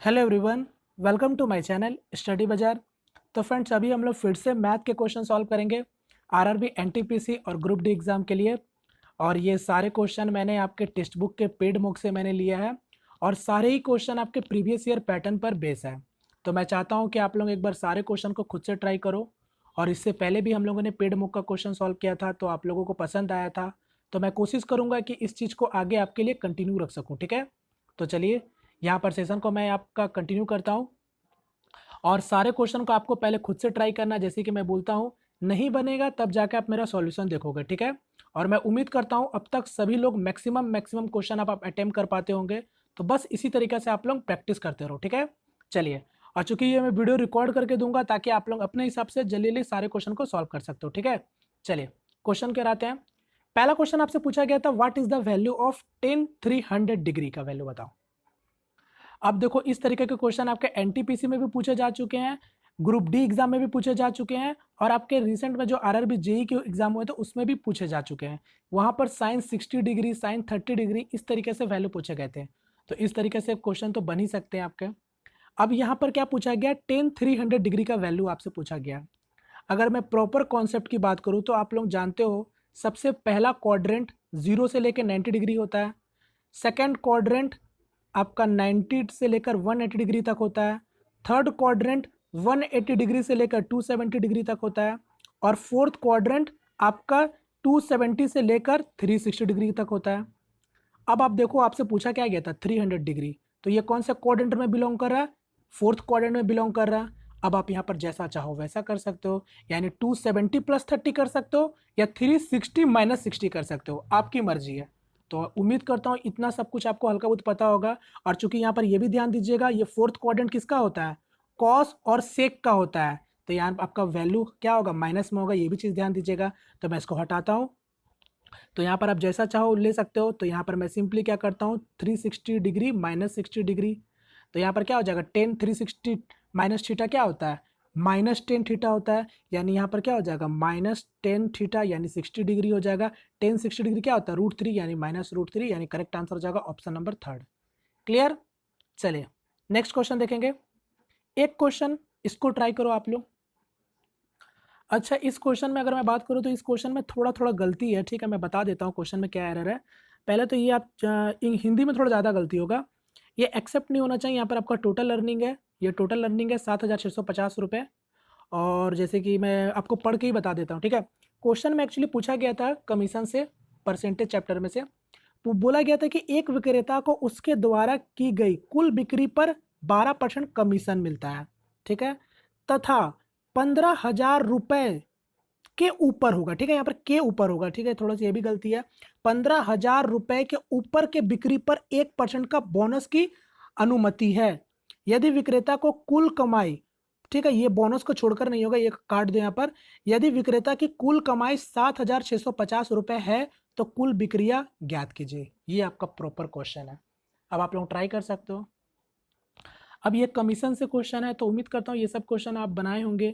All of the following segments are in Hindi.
Hello everyone, welcome to my channel study Bazaar. तो फ्रेंड्स, अभी हम लोग फिर से मैथ के क्वेश्चन सॉल्व करेंगे आरआरबी एनटीपीसी और ग्रुप डी एग्ज़ाम के लिए। और ये सारे क्वेश्चन मैंने आपके टेक्स्ट बुक के पेड बुक से मैंने लिया है और सारे ही क्वेश्चन आपके प्रीवियस ईयर पैटर्न पर बेस है। तो मैं चाहता हूँ कि आप लोग एक बार सारे क्वेश्चन को खुद से ट्राई करो। और इससे पहले भी हम लोगों ने पेड बुक का क्वेश्चन सॉल्व किया था तो आप लोगों को पसंद आया था। तो मैं कोशिश करूँगा कि इस चीज़ को आगे आपके लिए कंटिन्यू रख सकूँ। ठीक है, तो चलिए यहाँ पर सेशन को मैं आपका कंटिन्यू करता हूँ और सारे क्वेश्चन को आपको पहले खुद से ट्राई करना, जैसे कि मैं बोलता हूँ। नहीं बनेगा तब जाके आप मेरा सॉल्यूशन देखोगे, ठीक है। और मैं उम्मीद करता हूँ अब तक सभी लोग मैक्सिमम मैक्सिमम क्वेश्चन आप अटेम्प्ट कर पाते होंगे। तो बस इसी तरीके से आप लोग प्रैक्टिस करते रहो, ठीक है। चलिए, और चूंकि ये मैं वीडियो रिकॉर्ड करके दूंगा ताकि आप लोग अपने हिसाब से जल्दी जल्दी सारे क्वेश्चन को सॉल्व कर सकते हो, ठीक है। चलिए क्वेश्चन क्या आते हैं। पहला क्वेश्चन आपसे पूछा गया था, what is the value of ten 300 degree का वैल्यू बताओ। अब देखो, इस तरीके के क्वेश्चन आपके एनटीपीसी में भी पूछे जा चुके हैं, ग्रुप डी एग्जाम में भी पूछे जा चुके हैं और आपके रिसेंट में जो आरआरबी जेई के एग्जाम हुए थे उसमें भी पूछे जा चुके हैं। वहां पर साइन 60 डिग्री, साइन 30 डिग्री इस तरीके से वैल्यू पूछे गए थे। तो इस तरीके से क्वेश्चन तो बन ही सकते हैं आपके। अब यहाँ पर क्या पूछा गया, टेन 300 डिग्री का वैल्यू आपसे पूछा गया। अगर मैं प्रॉपर कॉन्सेप्ट की बात करूँ तो आप लोग जानते हो, सबसे पहला क्वाड्रेंट 0 से लेकर 90 डिग्री होता है। सेकेंड क्वाड्रेंट आपका 90 से लेकर 180 डिग्री तक होता है। थर्ड क्वाड्रेंट 180 डिग्री से लेकर 270 डिग्री तक होता है। और फोर्थ क्वाड्रेंट आपका 270 से लेकर 360 डिग्री तक होता है। अब आप देखो, आपसे पूछा क्या गया था 300 डिग्री, तो ये कौन सा क्वाड्रेंट में बिलोंग कर रहा है, फोर्थ क्वाड्रेंट में बिलोंग कर रहा है। अब आप यहाँ पर जैसा चाहो वैसा कर सकते हो, यानी 270 + 30 कर सकते हो या 360 - 60 कर सकते हो, आपकी मर्जी है। तो उम्मीद करता हूँ इतना सब कुछ आपको हल्का बहुत पता होगा। और चूंकि यहाँ पर ये भी ध्यान दीजिएगा, ये फोर्थ क्वाड्रेंट किसका होता है, कॉस और सेक का होता है। तो यहाँ आपका वैल्यू क्या होगा, माइनस में होगा, ये भी चीज़ ध्यान दीजिएगा। तो मैं इसको हटाता हूँ। तो यहाँ पर आप जैसा चाहो ले सकते हो। तो यहाँ पर मैं सिंपली क्या करता हूँ, 360 डिग्री - 60 डिग्री। तो यहाँ पर क्या हो जाएगा, टेन 360 माइनस थीटा क्या होता है, -10 थीटा होता है। यानी यहाँ पर क्या हो जाएगा, -10 थीटा यानी 60 डिग्री हो जाएगा। टेन 60 डिग्री क्या होता है, √3 यानी -√3, यानी करेक्ट आंसर हो जाएगा ऑप्शन नंबर थर्ड। क्लियर। चलिए नेक्स्ट क्वेश्चन देखेंगे। एक क्वेश्चन इसको ट्राई करो आप लोग। अच्छा, इस क्वेश्चन में अगर मैं बात करूँ तो इस क्वेश्चन में थोड़ा थोड़ा गलती है, ठीक है। मैं बता देता हूँ क्वेश्चन में क्या एरर है। पहले तो ये आप हिंदी में थोड़ा ज़्यादा गलती होगा, ये एक्सेप्ट नहीं होना चाहिए। यहाँ पर आपका टोटल अर्निंग है, ये टोटल अर्निंग है 7,650 रुपये। और जैसे कि मैं आपको पढ़ के ही बता देता हूँ, ठीक है। क्वेश्चन में एक्चुअली पूछा गया था कमीशन से, परसेंटेज चैप्टर में से। तो बोला गया था कि एक विक्रेता को उसके द्वारा की गई कुल बिक्री पर 12% कमीशन मिलता है, ठीक है, तथा 15,000 रुपये के ऊपर होगा, ठीक है। यहाँ पर के ऊपर होगा, ठीक है, थोड़ा सा ये भी गलती है। 15,000 रुपये के ऊपर के बिक्री पर 1% का बोनस की अनुमति है। यदि विक्रेता को कुल कमाई, ठीक है, ये बोनस को छोड़कर नहीं होगा, ये काट दो यहाँ पर। यदि विक्रेता की कुल कमाई 7,650 रुपये है तो कुल बिक्रिया ज्ञात कीजिए। ये आपका प्रॉपर क्वेश्चन है। अब आप लोग ट्राई कर सकते हो। अब ये कमीशन से क्वेश्चन है तो उम्मीद करता हूँ ये सब क्वेश्चन आप बनाए होंगे।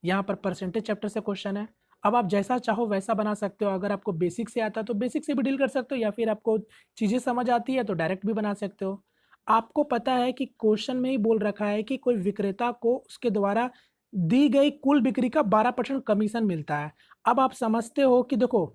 यहाँ पर परसेंटेज चैप्टर से क्वेश्चन है। अब आप जैसा चाहो वैसा बना सकते हो। अगर आपको बेसिक से आता है तो बेसिक से भी डील कर सकते हो, या फिर आपको चीज़ें समझ आती है तो डायरेक्ट भी बना सकते हो। आपको पता है कि क्वेश्चन में ही बोल रखा है कि कोई विक्रेता को उसके द्वारा दी गई कुल बिक्री का 12% कमीशन मिलता है। अब आप समझते हो कि देखो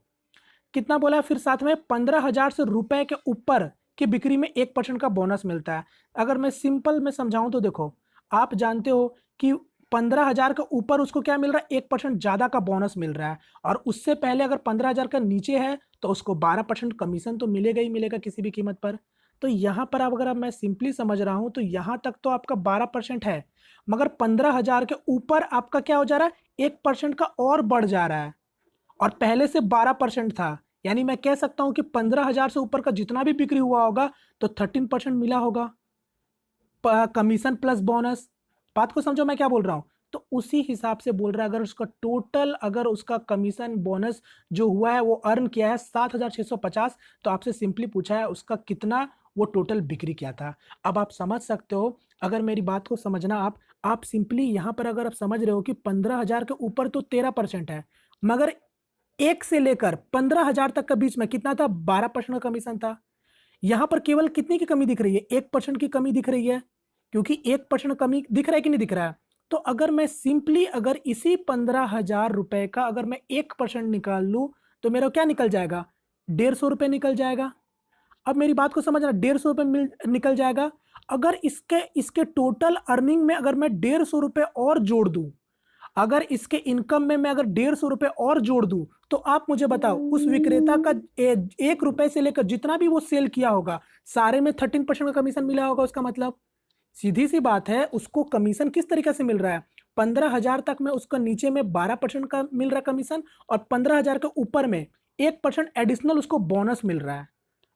कितना बोला है, फिर साथ में 15,000 से रुपए के ऊपर की बिक्री में 1% का बोनस मिलता है। अगर मैं सिंपल में समझाऊं तो देखो, आप जानते हो कि 15,000 के ऊपर उसको क्या मिल रहा है, 1% ज़्यादा का बोनस मिल रहा है। और उससे पहले अगर 15,000 का नीचे है तो उसको 12% कमीशन तो मिलेगा ही मिलेगा किसी भी कीमत पर। तो यहाँ पर अब अगर मैं सिंपली समझ रहा हूँ तो यहाँ तक तो आपका 12% है, मगर 15,000 के ऊपर आपका क्या हो जा रहा है, 1% का और बढ़ जा रहा है। और पहले से 12% था, यानी मैं कह सकता हूं कि 15,000 से ऊपर का जितना भी बिक्री हुआ होगा तो 13% मिला होगा, कमीशन प्लस बोनस। बात को समझो मैं क्या बोल रहा हूं। तो उसी हिसाब से बोल रहा है, अगर उसका टोटल, अगर उसका कमीशन बोनस जो हुआ है वो अर्न किया है 7,650, तो आपसे सिंपली पूछा है उसका कितना, वो टोटल बिक्री क्या था। अब आप समझ सकते हो, अगर मेरी बात को समझना आप सिंपली यहाँ पर अगर आप समझ रहे हो कि 15,000 के ऊपर तो 13% है, मगर 1 से लेकर 15,000 तक का बीच में कितना था, 12% का कमीशन था। यहां पर केवल कितनी की कमी दिख रही है, 1% की कमी दिख रही है। क्योंकि 1% कमी दिख रहा है कि नहीं दिख रहा है। तो अगर मैं सिंपली अगर इसी 15,000 रुपए का अगर मैं 1% निकाल लूं तो मेरा क्या निकल जाएगा, 150 रुपये निकल जाएगा। अब मेरी बात को समझना, 150 रुपये निकल जाएगा। अगर इसके इसके टोटल अर्निंग में अगर मैं 150 रुपये और जोड़ दूं, अगर इसके इनकम में मैं अगर 150 रुपये और जोड़ दूं, तो आप मुझे बताओ उस विक्रेता का 1 रुपए से लेकर जितना भी वो सेल किया होगा सारे में 13% का कमीशन मिला होगा। उसका मतलब सीधी सी बात है, उसको कमीशन किस तरीके से मिल रहा है, 15,000 तक में उसका नीचे में 12% का मिल रहा है कमीशन, और 15,000 के ऊपर में 1% एडिशनल उसको बोनस मिल रहा है।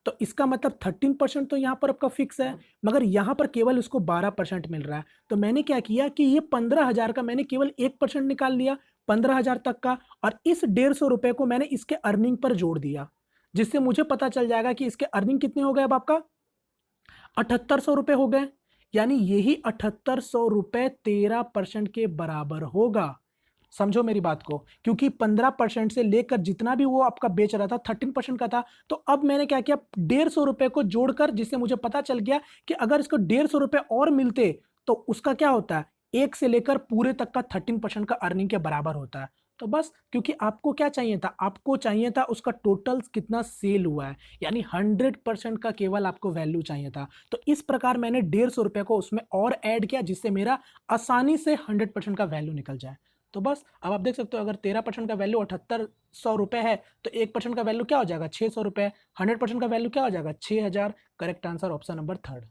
तो इसका मतलब 13% तो यहाँ पर आपका फिक्स है, मगर यहाँ पर केवल उसको 12% मिल रहा है। तो मैंने क्या किया कि ये 15,000 का मैंने केवल 1% निकाल लिया 15,000 तक का, और इस 150 रुपये को मैंने इसके अर्निंग पर जोड़ दिया, जिससे मुझे पता चल जाएगा कि इसके अर्निंग कितने हो गए। अब आपका 7,800 रुपये हो गए, यानी यही 7,800 रुपये 13% के बराबर होगा। समझो मेरी बात को, क्योंकि 15% से लेकर जितना भी वो आपका बेच रहा था 13% का था। तो अब मैंने क्या किया, 150 रुपये को जोड़कर, जिससे मुझे पता चल गया कि अगर इसको 150 रुपये और मिलते तो उसका क्या होता है, 1 से लेकर पूरे तक का 13% का अर्निंग के बराबर होता है। तो बस, क्योंकि आपको क्या चाहिए था, आपको चाहिए था उसका टोटल कितना सेल हुआ है, यानी 100% का केवल आपको वैल्यू चाहिए था। तो इस प्रकार मैंने 150 रुपये को उसमें और ऐड किया, जिससे मेरा आसानी से 100% का वैल्यू निकल जाए। तो बस अब आप देख सकते हो, अगर 13% का वैल्यू 7,800 रुपये है तो 1% का वैल्यू क्या हो जाएगा, 600 रुपये। 100% का वैल्यू क्या हो जाएगा, 6,000। Correct answer option number 3।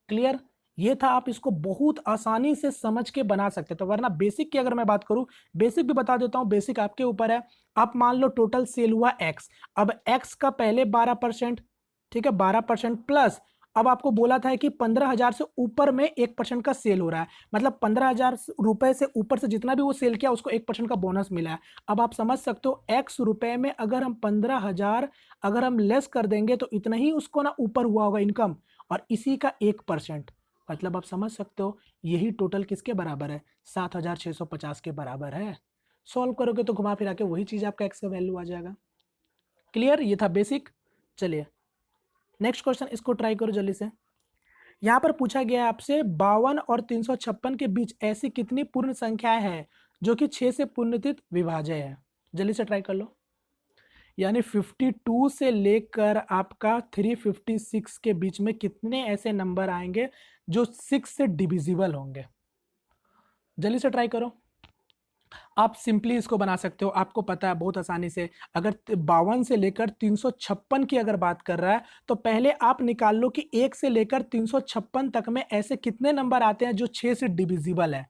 Clear, ये था। आप इसको बहुत आसानी से समझ के बना सकते। तो वरना बेसिक की अगर मैं बात करूं, बेसिक भी बता देता हूं, बेसिक आपके ऊपर है। आप मान लो टोटल सेल हुआ x, अब x का पहले 12%, ठीक है, 12% प्लस, अब आपको बोला था कि 15,000 से ऊपर में 1% का सेल हो रहा है, मतलब 15,000 रुपए से ऊपर से जितना भी वो सेल किया उसको 1% का बोनस मिला है। अब आप समझ सकते हो x रुपए में अगर हम 15,000 अगर हम लेस कर देंगे तो इतना ही उसको ना ऊपर हुआ होगा इनकम, और इसी का 1%, मतलब आप समझ सकते हो यही टोटल किसके बराबर है, 7,650 के बराबर है। सॉल्व करोगे तो घुमा फिरा के वही चीज आपका x का वैल्यू आ जाएगा। क्लियर, ये था बेसिक। चलिए नेक्स्ट क्वेश्चन, इसको ट्राई करो जल्दी से। यहां पर पूछा गया है आपसे 52 और 356 के बीच ऐसी कितनी पूर्ण संख्याएं हैं जो कि 6 से पूर्णतित विभाज्य है। जल्दी से ट्राई कर लो। यानी 52 से लेकर आपका 356 के बीच में कितने ऐसे नंबर आएंगे जो 6 से डिविजिबल होंगे। जल्दी से ट्राई करो। आप सिंपली इसको बना सकते हो, आपको पता है बहुत आसानी से। अगर 52 से लेकर 356 की अगर बात कर रहा है तो पहले आप निकाल लो कि 1 से लेकर 356 तक में ऐसे कितने नंबर आते हैं जो 6 से डिविजिबल है।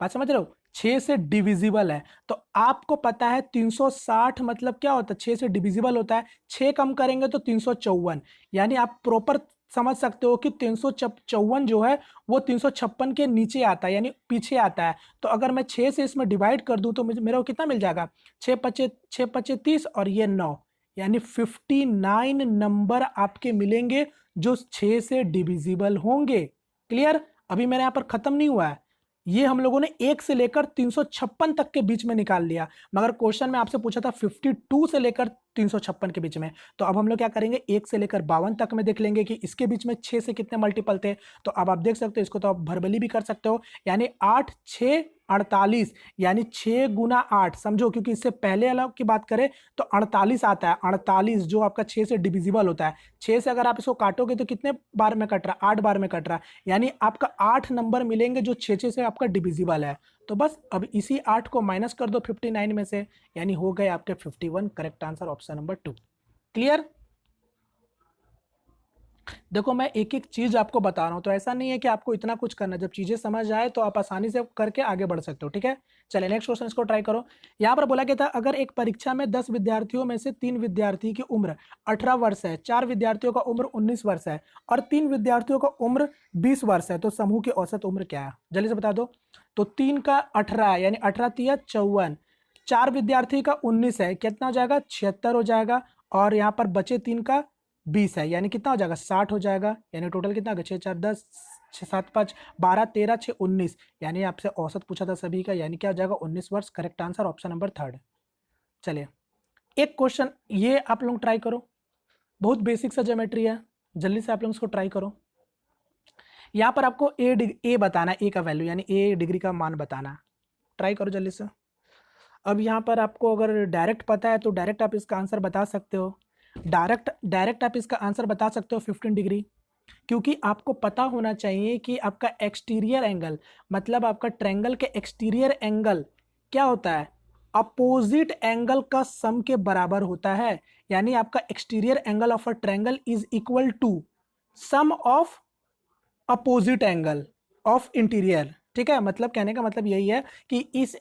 बात समझ रहे हो, 6 से डिविजिबल है। तो आपको पता है 360 मतलब क्या होता है, 6 से डिविजिबल होता है, 6 कम करेंगे तो 354, यानी आप प्रॉपर समझ सकते हो कि 354 जो है वो 356 के नीचे आता है, यानी पीछे आता है। तो अगर मैं 6 से इसमें डिवाइड कर दूं तो मेरे को कितना मिल जाएगा, 6 पचे 30 और ये 9, यानी 59 नंबर आपके मिलेंगे जो 6 से डिविजिबल होंगे। क्लियर, अभी मेरे यहाँ पर खत्म नहीं हुआ है, ये हम लोगों ने 1 से लेकर 356 तक के बीच में निकाल लिया, मगर क्वेश्चन में आपसे पूछा था 52 से लेकर 356 के बीच में। तो अब हम लोग क्या करेंगे, 1 से लेकर 52 तक में देख लेंगे कि इसके बीच में 6 से कितने मल्टीपल थे। तो अब आप देख सकते हो, इसको तो आप भरबली भी कर सकते हो, यानी 8 6 48, यानी 6 गुना 8 समझो, क्योंकि इससे पहले अलग की बात करें तो 48 आता है, 48 जो आपका 6 से डिविजिबल होता है। 6 से अगर आप इसको काटोगे तो कितने बार में कट रहा है, 8 बार में कट रहा है, यानी आपका 8 नंबर मिलेंगे जो 6 से आपका डिविजिबल है। तो बस अब इसी 8 को माइनस कर दो 59 में से, यानी हो गए आपके 51। Correct answer option number 2। Clear, देखो मैं एक एक चीज आपको बता रहा हूं, तो ऐसा नहीं है कि आपको इतना कुछ करना, जब चीजें समझ आए तो आप आसानी से करके आगे बढ़ सकते हो। ठीक है, चलिए नेक्स्ट क्वेश्चन, इसको ट्राई करो। यहां पर बोला गया था अगर एक परीक्षा में 10 विद्यार्थियों में से 3 विद्यार्थी की उम्र 18 वर्ष है, 4 विद्यार्थियों का उम्र 19 वर्ष है और 3 विद्यार्थियों का उम्र 20 वर्ष है, तो समूह की औसत उम्र क्या है, जल्दी से बता दो। तो 3 का 18 यानी 18 तिया 54, 4 विद्यार्थी का 19 है, कितना हो जाएगा, 76 हो जाएगा, और यहाँ पर बचे 3 का 20 है, यानी कितना हो जाएगा, 60 हो जाएगा। यानी टोटल कितना होगा, 6 4 10, 6 7 5 12 13 6 19, यानी आपसे औसत पूछा था सभी का, यानी क्या हो जाएगा, 19 वर्ष। Correct answer option number 3। चलिए एक क्वेश्चन ये आप लोग ट्राई करो, बहुत बेसिक सा ज्योमेट्री है, जल्दी से आप लोग इसको ट्राई करो। यहाँ पर आपको ए बताना, ए का वैल्यू यानी ए डिग्री का मान बताना। ट्राई करो जल्दी से। अब यहाँ पर आपको अगर डायरेक्ट पता है तो डायरेक्ट आप इसका आंसर बता सकते हो। डायरेक्ट आप इसका आंसर बता सकते हो 15 डिग्री, क्योंकि आपको पता होना चाहिए कि आपका एक्सटीरियर एंगल, मतलब आपका ट्रायंगल के एक्सटीरियर एंगल क्या होता है, अपोजिट एंगल का सम के बराबर होता है। यानी आपका exterior angle of a triangle is equal to sum of opposite angle of interior. ठीक है, मतलब कहने का मतलब यही है कि इस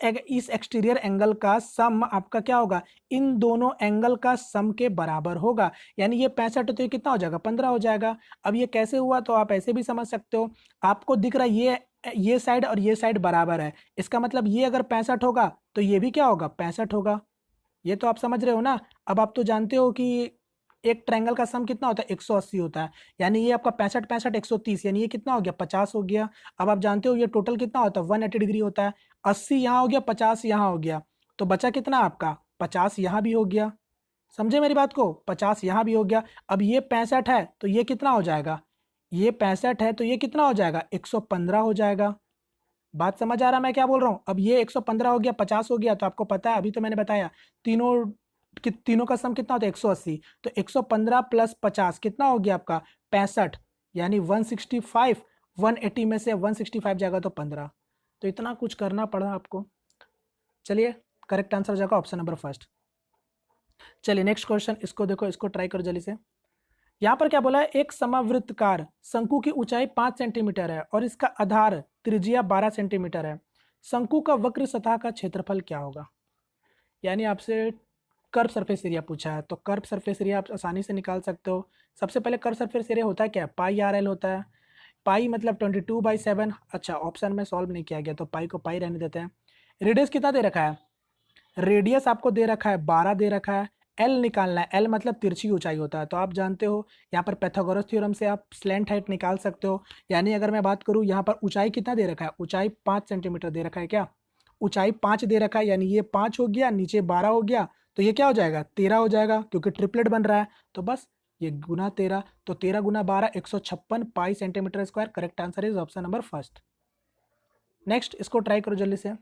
एक्सटीरियर एंगल का सम आपका क्या होगा, इन दोनों एंगल का सम के बराबर होगा। यानी ये 65 तो ये कितना हो जाएगा, 15 हो जाएगा। अब ये कैसे हुआ, तो आप ऐसे भी समझ सकते हो। आपको दिख रहा है ये साइड और ये साइड बराबर है, इसका मतलब ये अगर 65 होगा तो ये भी क्या होगा, 65 होगा। ये तो आप समझ रहे हो ना। अब आप तो जानते हो कि एक ट्रायंगल का सम कितना होता है, 180 होता है। यानी ये आपका 65 65 130, यानी ये कितना हो गया, 50 हो गया। अब आप जानते हो ये टोटल कितना होता है, 180 डिग्री होता है। 80 यहाँ हो गया, 50 यहाँ हो गया, तो बचा कितना आपका, 50 यहाँ भी हो गया। समझे मेरी बात को, 50 यहाँ भी हो गया। अब ये 65 है तो ये कितना हो जाएगा, ये 65 है तो ये कितना हो जाएगा, 115 हो जाएगा। बात समझ आ रहा मैं क्या बोल रहा हूँ। अब ये 115 हो गया, 50 हो गया, तो आपको पता है, अभी तो मैंने बताया तीनों तीनों का सम कितना होता है, 180। तो 115 प्लस 50 कितना हो गया आपका, 65, यानी 165। 180 में से 165 जाएगा तो 15। तो इतना कुछ करना पड़ा आपको। चलिए, करेक्ट आंसर जाएगा ऑप्शन नंबर फर्स्ट। चलिए नेक्स्ट क्वेश्चन, इसको देखो, इसको ट्राई करो जल्दी से। यहाँ पर क्या बोला है, एक समवृत्तकार शंकु की ऊंचाई 5 सेंटीमीटर है और इसका आधार त्रिज्या 12 सेंटीमीटर है। शंकु का वक्र सतह का क्षेत्रफल क्या होगा। यानी आपसे कर्व सरफेस एरिया पूछा है, तो कर्व सरफेस एरिया आप आसानी से निकाल सकते हो। सबसे पहले कर्व सरफेस एरिया होता है क्या, पाई आर एल होता है। पाई मतलब 22/7। अच्छा, ऑप्शन में सॉल्व नहीं किया गया तो पाई को पाई रहने देते हैं। रेडियस कितना दे रखा है, रेडियस आपको दे रखा है 12 दे रखा है। एल निकालना है, एल मतलब तिरछी ऊंचाई होता है। तो आप जानते हो यहाँ पर पैथागोरस थ्योरम से आप स्लैंट हाइट निकाल सकते हो। यानी अगर मैं बात करूँ, यहाँ पर ऊंचाई कितना दे रखा है, ऊंचाई 5 सेंटीमीटर दे रखा है। क्या ऊंचाई 5 दे रखा है, यानी ये 5 हो गया, नीचे 12 हो गया, तो ये क्या हो जाएगा, 13 हो जाएगा, क्योंकि ट्रिपलेट बन रहा है। तो बस ये गुना 13, तो 13 गुना 12 156 पाई centimetre square. Correct answer is option number first. Next, इसको ट्राई करो जल्दी से।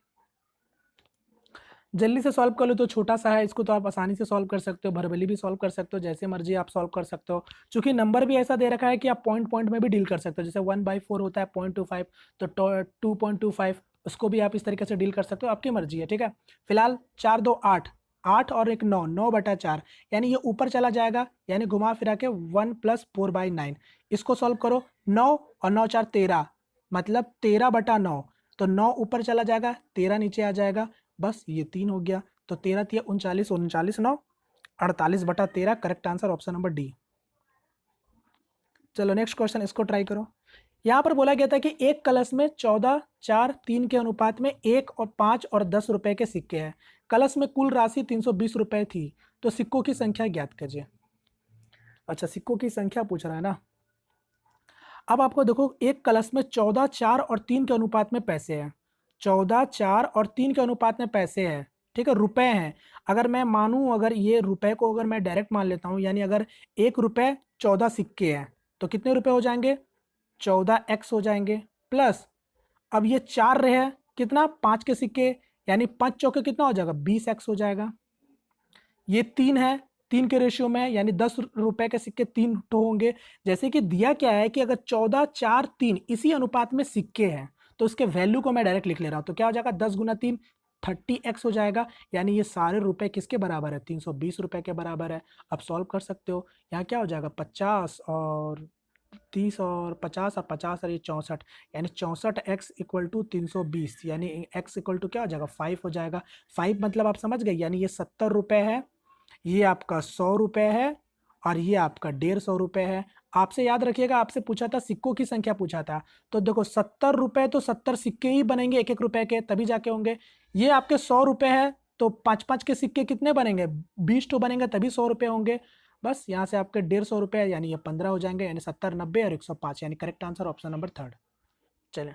जल्दी से सॉल्व कर लो, तो छोटा सा है, इसको तो आप आसानी से सॉल्व कर सकते हो, भरबली भी सॉल्व कर सकते हो, जैसे मर्जी आप सॉल्व कर सकते हो। चूंकि नंबर भी ऐसा दे रखा है कि आप पॉइंट पॉइंट में भी डील कर सकते हो। जैसे 1/4 होता है 0.25, तो 2.25, उसको भी आप इस तरीके से डील कर सकते हो, आपकी मर्जी है। ठीक है, फिलहाल 4 2 8, 8 और एक 9, 9/4, यानी ये ऊपर चला जाएगा, यानी घुमा फिरा के 1 + 4/9। इसको सॉल्व करो, 9 और 9 4 13, मतलब 13/9। तो 9 ऊपर चला जाएगा, 13 नीचे आ जाएगा, बस ये 3 हो गया। तो 13 3 39, 39 9 48/13। Correct answer option number D. चलो नेक्स्ट क्वेश्चन, इसको ट्राई करो। यहाँ पर बोला गया था कि एक कलश में 14 4 3 के अनुपात में 1 और 5 और 10 रुपए के सिक्के हैं। कलश में कुल राशि 320 रुपए थी, तो सिक्कों की संख्या ज्ञात कीजिए। अच्छा, सिक्कों की संख्या पूछ रहा है ना। अब आपको देखो, एक कलश में 14 4 और 3 के अनुपात में पैसे हैं। 14 4 और 3 के अनुपात में पैसे हैं, ठीक है, रुपए हैं। अगर मैं मानूं, अगर ये रुपए को अगर मैं डायरेक्ट मान लेता हूं, यानी अगर 1 रुपए 14 सिक्के हैं, तो कितने रुपए हो जाएंगे, 14x हो जाएंगे। प्लस अब ये 4 रहे, कितना, 5 के सिक्के, यानी 5 चौके कितना हो जाएगा, 20x हो जाएगा। ये 3 है, 3 के रेशियो में है, यानी 10 रुपए के सिक्के 3 तो होंगे। जैसे कि दिया क्या है कि अगर 14 4 3 इसी अनुपात में सिक्के हैं, तो उसके वैल्यू को मैं डायरेक्ट लिख ले रहा हूं, तो क्या हो जाएगा, 10 × 3 30x हो जाएगा। यानी ये सारे रुपए किसके बराबर है, 320 रुपए के बराबर है। अब सॉल्व कर सकते हो, यहाँ क्या हो जाएगा, 50 और 30 और 50 और 50 और ये 64, यानी 64x = 320, यानी x = क्या हो जाएगा, 5 हो जाएगा। 5 मतलब आप समझ गए, यानी ये 70 रुपए है, ये आपका 100 रुपए है, और ये आपका 150 रुपए है। आपसे याद रखिएगा, आपसे पूछा था सिक्कों की संख्या पूछा था, तो देखो 70 रुपए तो 70 सिक्के ही बनेंगे 1 1 रुपए के, तभी जाके होंगे। ये आपके 100 रुपए है, तो 5 5 के सिक्के कितने बनेंगे, 20 तो बनेंगे, तभी 100 रुपए होंगे। बस यहाँ से आपके 150 रुपए, यानी ये 15 हो जाएंगे, यानी 70 90 और 105, यानी correct answer option number third. चलिए,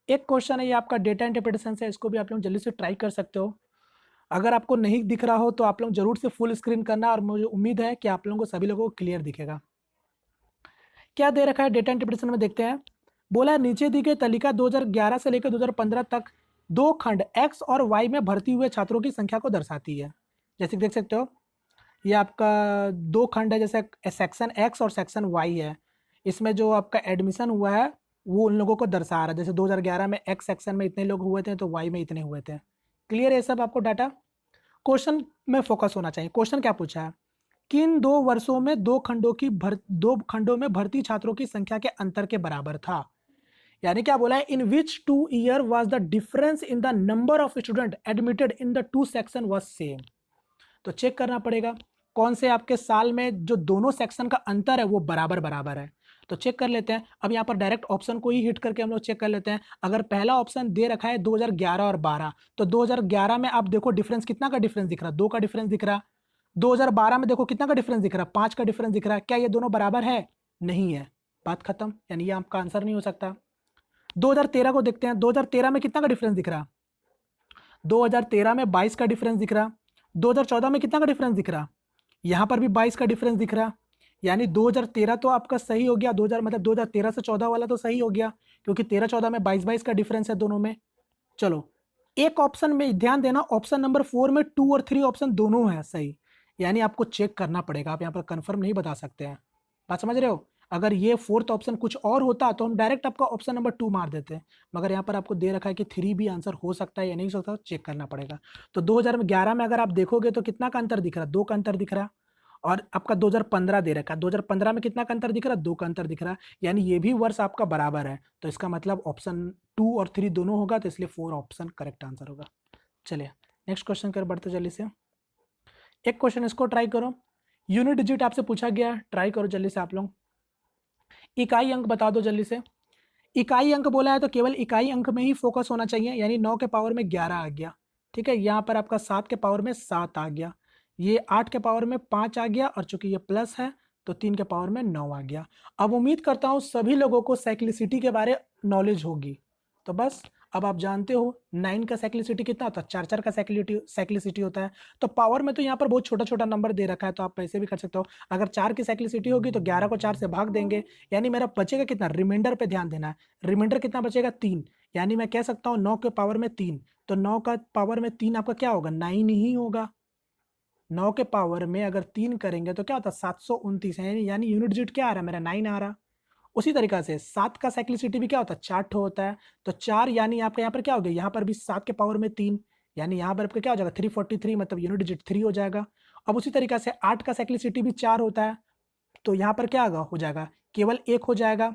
एक क्वेश्चन है ये आपका डेटा इंटरप्रिटेशन से, इसको भी आप लोग जल्दी से ट्राई कर सकते हो। अगर आपको नहीं दिख रहा हो तो आप लोग जरूर से फुल स्क्रीन करना, और मुझे उम्मीद है कि आप लोगों को, सभी लोगों को क्लियर दिखेगा। क्या दे रखा है डेटा इंटरप्रिटेशन में, देखते हैं। बोला है नीचे दी गई तालिका 2011 से लेकर 2015 तक दो खंड एक्स और वाई में भर्ती हुए छात्रों की संख्या को दर्शाती है। जैसे कि देख सकते हो ये आपका दो खंड है, जैसे सेक्शन एक्स और सेक्शन वाई है। इसमें जो आपका एडमिशन हुआ है वो उन लोगों को दर्शा रहा है। जैसे 2011 में एक्स सेक्शन में इतने लोग हुए थे तो वाई में इतने हुए थे। क्लियर है सब आपको डाटा? क्वेश्चन में फोकस होना चाहिए। क्वेश्चन क्या पूछा है, किन 2 वर्षों में दो खंडों में भर्ती छात्रों की संख्या के अंतर के बराबर था। यानी क्या बोला है, इन विच 2 year was the difference in the number of student admitted in the 2 section was same. तो चेक करना पड़ेगा कौन से आपके साल में जो दोनों सेक्शन का अंतर है वो बराबर बराबर है। तो चेक कर लेते हैं। अब यहाँ पर डायरेक्ट ऑप्शन को ही हिट करके हम लोग चेक कर लेते हैं। अगर पहला ऑप्शन दे रखा है 2011 और 12, तो 2011 में आप देखो डिफरेंस कितना का डिफरेंस दिख रहा है, 2 का डिफरेंस दिख रहा है। 2012 में देखो कितना का डिफरेंस दिख रहा है, 5 का डिफरेंस दिख रहा है। क्या ये दोनों बराबर है? नहीं है, बात खत्म। यानी ये आपका आंसर नहीं हो सकता। 2013 को देखते हैं। 2013 में कितना का डिफरेंस दिख रहा? 2013 में 22 का डिफरेंस दिख रहा। 2014 में कितना का डिफरेंस दिख रहा? यहां पर भी 22 का डिफरेंस दिख रहा। यानी 2013 तो आपका सही हो गया। 2000 मतलब 2013 से 14 वाला तो सही हो गया, क्योंकि 13-14 में 22-22 का डिफरेंस है दोनों में। चलो एक ऑप्शन में ध्यान देना, ऑप्शन नंबर 4 में 2 और 3 ऑप्शन दोनों है सही। यानी आपको चेक करना पड़ेगा, आप यहाँ पर कंफर्म नहीं बता सकते हैं। बात समझ रहे हो? अगर ये 4th ऑप्शन कुछ और होता तो हम डायरेक्ट आपका ऑप्शन नंबर 2 मार देते हैं, मगर यहाँ पर आपको दे रखा है कि 3 भी आंसर हो सकता है या नहीं हो सकता, चेक करना पड़ेगा। तो 2011 में अगर आप देखोगे तो कितना का अंतर दिख रहा है? 2 का अंतर दिख रहा है। और आपका 2015 दे रखा है, 2015 में कितना का अंतर दिख रहा है? 2 का अंतर दिख रहा है। यानी ये भी वर्ष आपका बराबर है, तो इसका मतलब ऑप्शन 2 और 3 दोनों होगा, तो इसलिए 4 ऑप्शन करेक्ट आंसर होगा। चलिए नेक्स्ट क्वेश्चन कर बढ़ते जल्दी से। एक क्वेश्चन इसको ट्राई करो, यूनिट डिजिट आपसे पूछा गया, ट्राई करो जल्दी से आप लोग। इकाई अंक बता दो जल्दी से। इकाई अंक बोला है तो केवल इकाई अंक में ही फोकस होना चाहिए। यानी 9 के पावर में 11 आ गया, ठीक है। यहाँ पर आपका 7 के पावर में 7 आ गया, ये 8 के पावर में 5 आ गया, और चूंकि ये प्लस है तो 3 के पावर में 9 आ गया। अब उम्मीद करता हूँ सभी लोगों को साइक्लिसिटी के बारे नॉलेज होगी। तो बस अब आप जानते हो 9 का साइक्लिसिटी कितना होता है, 4-4 का साइक्लिसिटी होता है। तो पावर में तो यहाँ पर बहुत छोटा छोटा नंबर दे रखा है, तो आप ऐसे भी कर सकते हो। अगर 4 की साइक्लिसिटी होगी तो 11 को 4 से भाग देंगे, यानी मेरा बचेगा कितना, रिमाइंडर पे ध्यान देना है। रिमाइंडर कितना बचेगा? 3। यानी मैं कह सकता हूँ 9 के पावर में 3, तो 9 का पावर में 3 आपका क्या होगा? 9 ही होगा। 9 के पावर में अगर 3 करेंगे तो क्या होता है? 729 है। यानी यूनिट डिजिट क्या आ रहा है मेरा? 9 आ रहा। उसी तरीका से 7 का साइक्लिसिटी भी क्या होता है? 4 ठो होता है। तो 4 यानी आपका यहाँ पर क्या हो गया? यहाँ पर भी 7 के पावर में 3, यानी यहाँ पर आपका क्या हो जाएगा? 343, मतलब यूनिट डिजिट 3 हो जाएगा। अब उसी तरीका से 8 का साइक्लिसिटी भी 4 होता है, तो यहाँ पर क्या हो जाएगा? केवल 1 हो जाएगा,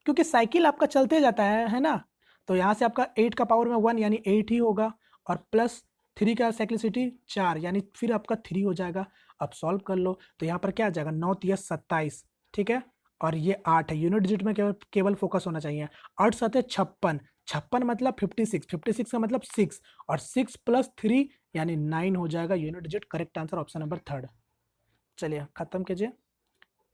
क्योंकि साइकिल आपका चलते जाता है ना। तो यहाँ से आपका 8 का पावर में 1 यानी 8 ही होगा, और प्लस 3 का साइक्लिसिटी 4 यानी फिर आपका 3 हो जाएगा। अब सॉल्व कर लो तो यहाँ पर क्या आ जाएगा? 9 3 27, ठीक है। और ये 8 है, यूनिट डिजिट में केवल फोकस होना चाहिए। 8 7 56, 56 मतलब 56, 56 का मतलब 6, और 6 + 3 यानी 9 हो जाएगा unit digit. Correct answer option number 3। चलिए खत्म कीजिए।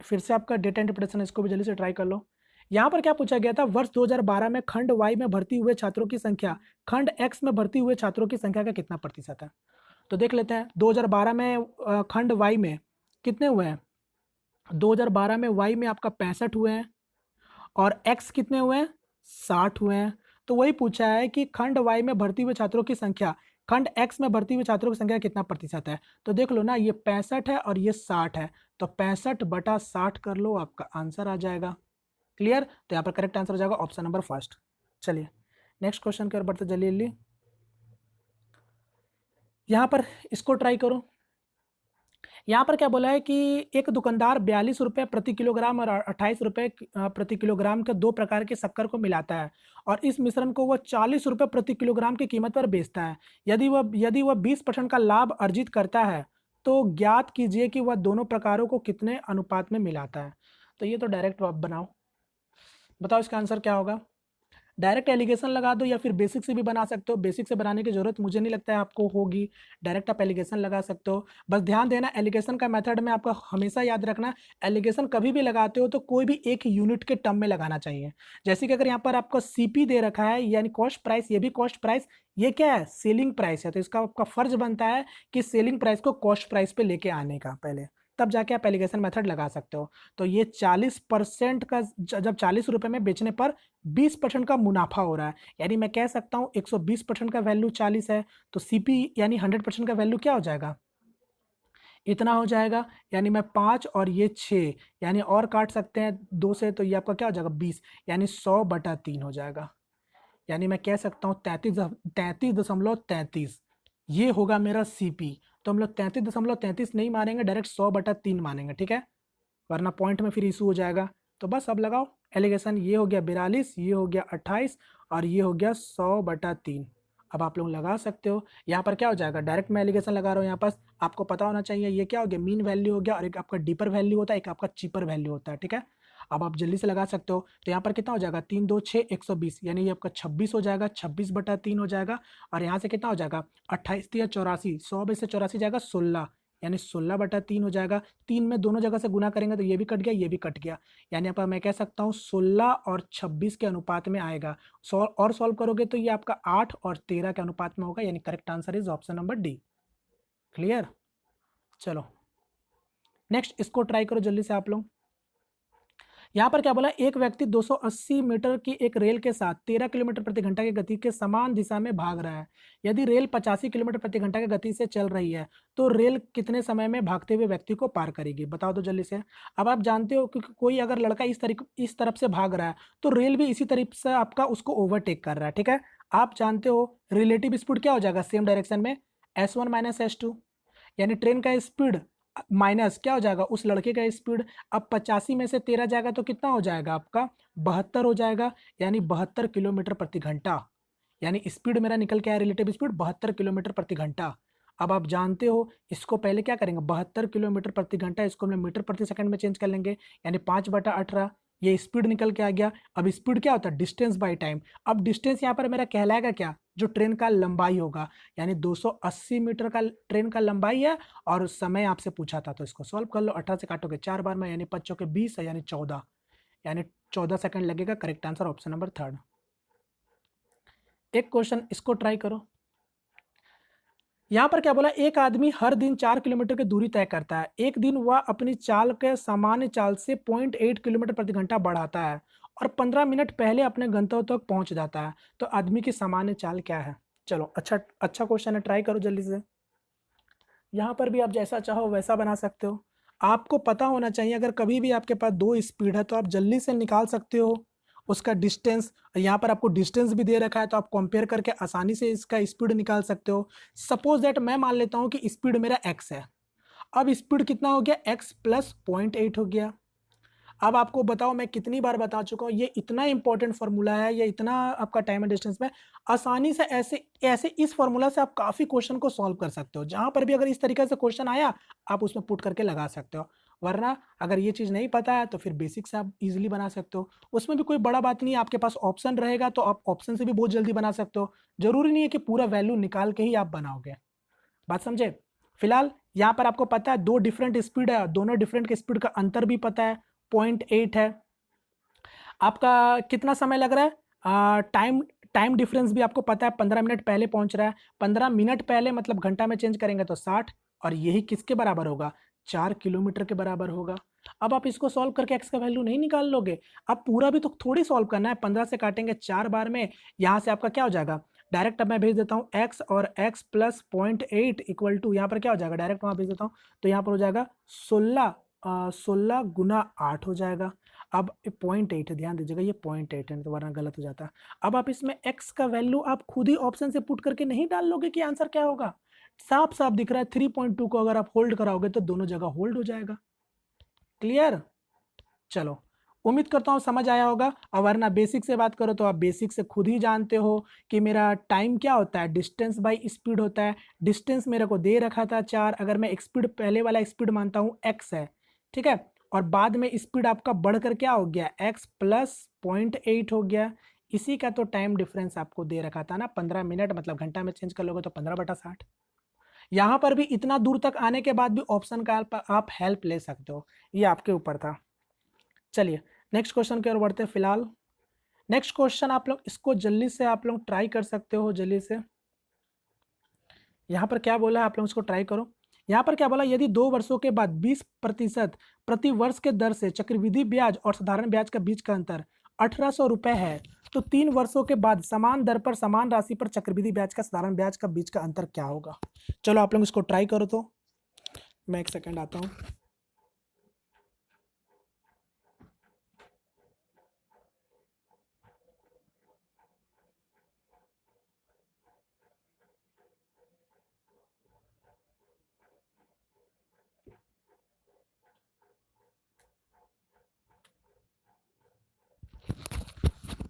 फिर से आपका डेटा इंटरप्रिटेशन, इसको भी जल्दी से ट्राई कर लो। यहाँ पर क्या पूछा गया था? वर्ष 2012 में खंड वाई में भर्ती हुए छात्रों की संख्या खंड एक्स में भर्ती हुए छात्रों की संख्या का कितना प्रतिशत है? तो देख लेते हैं। 2012 में खंड वाई में कितने हुए हैं? 2012 में वाई में आपका 65 हुए हैं, और एक्स कितने हुए हैं? 60 हुए हैं। तो वही पूछा है कि खंड वाई में भर्ती हुए छात्रों की संख्या खंड एक्स में भर्ती हुए छात्रों की संख्या कितना प्रतिशत है? तो देख लो ना, ये 65 है और ये 60 है, तो 65/60 कर लो, आपका आंसर आ जाएगा। क्लियर? तो यहाँ पर करेक्ट आंसर हो जाएगा ऑप्शन नंबर 1। चलिए नेक्स्ट क्वेश्चन की ओर बढ़ते जल्दी जल्दी। यहाँ पर इसको ट्राई करो। यहाँ पर क्या बोला है कि एक दुकानदार 42 रुपये प्रति किलोग्राम और 28 रुपये प्रति किलोग्राम के 2 प्रकार के शक्कर को मिलाता है, और इस मिश्रण को वह 40 रुपये प्रति किलोग्राम की कीमत पर बेचता है। यदि वह 20% का लाभ अर्जित करता है तो ज्ञात कीजिए कि वह दोनों प्रकारों को कितने अनुपात में मिलाता है। तो ये तो डायरेक्ट आप बनाओ, बताओ इसका आंसर क्या होगा। डायरेक्ट एलिगेशन लगा दो या फिर बेसिक से भी बना सकते हो। बेसिक से बनाने की ज़रूरत मुझे नहीं लगता है आपको होगी, डायरेक्ट आप एलिगेशन लगा सकते हो। बस ध्यान देना एलिगेशन का मेथड में आपका हमेशा याद रखना, एलिगेशन कभी भी लगाते हो तो कोई भी एक यूनिट के टर्म में लगाना चाहिए। जैसे कि अगर यहाँ पर आपको सीपी दे रखा है यानी कॉस्ट प्राइस, ये भी कॉस्ट प्राइस, ये क्या है? सेलिंग प्राइस है। तो इसका आपका फर्ज बनता है कि सेलिंग प्राइस को कॉस्ट प्राइस पे लेके आने का पहले, तब जाके आप एलिगेशन मेथड लगा सकते हो। तो ये 40% का जब 40 रुपये में बेचने पर 20% का मुनाफा हो रहा है, यानी मैं कह सकता हूँ 120% का वैल्यू 40 है, तो सीपी यानी 100% का वैल्यू क्या हो जाएगा, इतना हो जाएगा। यानी मैं 5 और ये 6 यानी और काट सकते हैं 2 से, तो ये आपका क्या हो जाएगा 20, यानी 100/3 हो जाएगा। यानी मैं कह सकता हूँ 33.33 ये होगा मेरा सीपी। तो हम लोग 33.33 नहीं मानेंगे, डायरेक्ट 100/3 मानेंगे, ठीक है, वरना पॉइंट में फिर इशू हो जाएगा। तो बस अब लगाओ एलिगेशन, ये हो गया 42, ये हो गया 28 और ये हो गया 100/3। अब आप लोग लगा सकते हो। यहाँ पर क्या हो जाएगा, डायरेक्ट मैं एलिगेशन लगा रहा हूँ। यहाँ पर आपको पता होना चाहिए ये क्या हो गया, मीन वैल्यू हो गया, और एक आपका डीपर वैल्यू होता है, एक आपका चीपर वैल्यू होता है, ठीक है। अब आप जल्दी से लगा सकते हो। तो यहाँ पर कितना हो जाएगा, 3 2 6 120, यानी ये आपका 26 हो जाएगा, 26/3 हो जाएगा। और यहाँ से कितना हो जाएगा 28 3 84, 100 में से 84 जाएगा 16, यानी 16/3 हो जाएगा। 3 में दोनों जगह से गुना करेंगे तो ये भी कट गया, ये भी कट गया, यानी आप मैं कह सकता हूँ 16 और 26 के अनुपात में आएगा। और सॉल्व करोगे तो ये आपका 8 और 13 के अनुपात में होगा, यानी correct answer is option number D. Clear. चलो नेक्स्ट इसको ट्राई करो जल्दी से आप लोग। यहाँ पर क्या बोला, एक व्यक्ति 280 मीटर की एक रेल के साथ 13 किलोमीटर प्रति घंटा की गति के समान दिशा में भाग रहा है। यदि रेल 85 किलोमीटर प्रति घंटा की गति से चल रही है तो रेल कितने समय में भागते हुए व्यक्ति को पार करेगी, बताओ तो जल्दी से। अब आप जानते हो कि कोई अगर लड़का इस तरफ से भाग रहा है तो रेल भी इसी तरफ से आपका उसको ओवरटेक कर रहा है, ठीक है। आप जानते हो रिलेटिव स्पीड क्या हो जाएगा सेम डायरेक्शन में, S1 - S2, यानी ट्रेन का स्पीड माइनस क्या हो जाएगा उस लड़के का स्पीड। अब 85 में से 13 जाएगा तो कितना हो जाएगा आपका 72 हो जाएगा, यानी 72 किलोमीटर प्रति घंटा, यानी स्पीड मेरा निकल के आया रिलेटिव स्पीड 72 किलोमीटर प्रति घंटा। अब आप जानते हो इसको पहले क्या करेंगे, 72 किलोमीटर प्रति घंटा इसको हम मीटर प्रति सेकंड में चेंज कर लेंगे, यानी 5/18, ये स्पीड निकल के आ गया। अब स्पीड क्या होता है, डिस्टेंस बाय टाइम। अब डिस्टेंस यहाँ पर मेरा कहलाएगा क्या, जो ट्रेन का लंबाई होगा, यानी 280 मीटर का ट्रेन का लंबाई है और समय आपसे पूछा था। तो इसको सॉल्व कर लो, 18 से काटोगे 4 बार में, यानी 5 चौके 20 है, यानी 14, यानी 14 सेकंड लगेगा। Correct answer option number 3। एक क्वेश्चन इसको ट्राई करो। यहाँ पर क्या बोला, एक आदमी हर दिन 4 किलोमीटर की दूरी तय करता है। एक दिन वह अपनी चाल के सामान्य चाल से 0.8 किलोमीटर प्रति घंटा बढ़ाता है और 15 मिनट पहले अपने गंतव्य तक पहुंच जाता है। तो आदमी की सामान्य चाल क्या है। चलो अच्छा क्वेश्चन है, ट्राई करो जल्दी से। यहाँ पर भी आप जैसा चाहो वैसा बना सकते हो। आपको पता होना चाहिए, अगर कभी भी आपके पास 2 स्पीड है तो आप जल्दी से निकाल सकते हो उसका डिस्टेंस। यहाँ पर आपको डिस्टेंस भी दे रखा है तो आप कंपेयर करके आसानी से इसका स्पीड निकाल सकते हो। सपोज दैट मैं मान लेता हूँ कि स्पीड मेरा x है। अब स्पीड कितना हो गया, x + 0.8 हो गया। अब आपको बताओ मैं कितनी बार बता चुका हूँ, ये इतना इंपॉर्टेंट फार्मूला है, ये इतना आपका टाइम एंड डिस्टेंस में आसानी से ऐसे ऐसे इस फार्मूला से आप काफ़ी क्वेश्चन को सॉल्व कर सकते हो। जहाँ पर भी अगर इस तरीके से क्वेश्चन आया आप उसमें पुट करके लगा सकते हो, वरना अगर ये चीज़ नहीं पता है तो फिर बेसिक से आप इजीली बना सकते हो। उसमें भी कोई बड़ा बात नहीं है, आपके पास ऑप्शन रहेगा तो आप ऑप्शन से भी बहुत जल्दी बना सकते हो। जरूरी नहीं है कि पूरा वैल्यू निकाल के ही आप बनाओगे, बात समझे। फिलहाल यहाँ पर आपको पता है 2 डिफरेंट स्पीड है, दोनों डिफरेंट के स्पीड का अंतर भी पता है 0.8 है। आपका कितना समय लग रहा है, टाइम डिफरेंस भी आपको पता है, 15 मिनट पहले पहुंच रहा है। 15 मिनट पहले मतलब घंटा में चेंज करेंगे तो 60, और यही किसके बराबर होगा, 4 किलोमीटर के बराबर होगा। अब आप इसको सॉल्व करके एक्स का वैल्यू नहीं निकाल लोगे, अब पूरा भी तो थोड़ी सॉल्व करना है। 15 से काटेंगे 4 बार में, यहाँ से आपका क्या हो जाएगा, डायरेक्ट अब मैं भेज देता हूँ x और x + 0.8 इक्वल टू यहाँ पर क्या हो जाएगा, डायरेक्ट वहाँ भेज देता हूँ तो यहाँ पर हो जाएगा 16 गुना 8 हो जाएगा। अब 0.8 है, ध्यान दीजिएगा ये 0.8 है, तो वरना गलत हो जाता है। अब आप इसमें x का वैल्यू आप खुद ही ऑप्शन से पुट करके नहीं डाल लोगे कि आंसर क्या होगा, साफ साफ दिख रहा है 3.2 को अगर आप होल्ड कराओगे तो दोनों जगह होल्ड हो जाएगा। क्लियर। चलो उम्मीद करता हूँ समझ आया होगा, और वरना बेसिक से बात करो तो आप बेसिक से खुद ही जानते हो कि मेरा टाइम क्या होता है, डिस्टेंस बाय स्पीड होता है। डिस्टेंस मेरे को दे रखा था 4, अगर मैं स्पीड पहले वाला स्पीड मानता हूँ x है, ठीक है, और बाद में स्पीड आपका बढ़कर क्या हो गया, x + 0.8 हो गया। इसी का तो टाइम डिफरेंस आपको दे रखा था ना 15 मिनट, मतलब घंटा में चेंज कर लोगे तो 15/60। यहाँ पर भी इतना दूर तक आने के बाद भी ऑप्शन का आप हेल्प ले सकते हो, ये आपके ऊपर था। चलिए नेक्स्ट क्वेश्चन की ओर बढ़ते हैं। फिलहाल नेक्स्ट क्वेश्चन आप लोग इसको जल्दी से आप लोग ट्राई कर सकते हो जल्दी से। यहाँ पर क्या बोला है आप लोग इसको ट्राई करो। यहाँ पर क्या बोला, यदि 2 वर्षों के बाद 20% प्रति वर्ष के दर से चक्रवृद्धि ब्याज और साधारण ब्याज का बीच का अंतर 1800 रुपये है, तो 3 वर्षों के बाद समान दर पर समान राशि पर चक्रवृद्धि ब्याज का साधारण ब्याज का बीच का अंतर क्या होगा। चलो आप लोग इसको ट्राई करो, तो मैं एक सेकंड आता हूँ।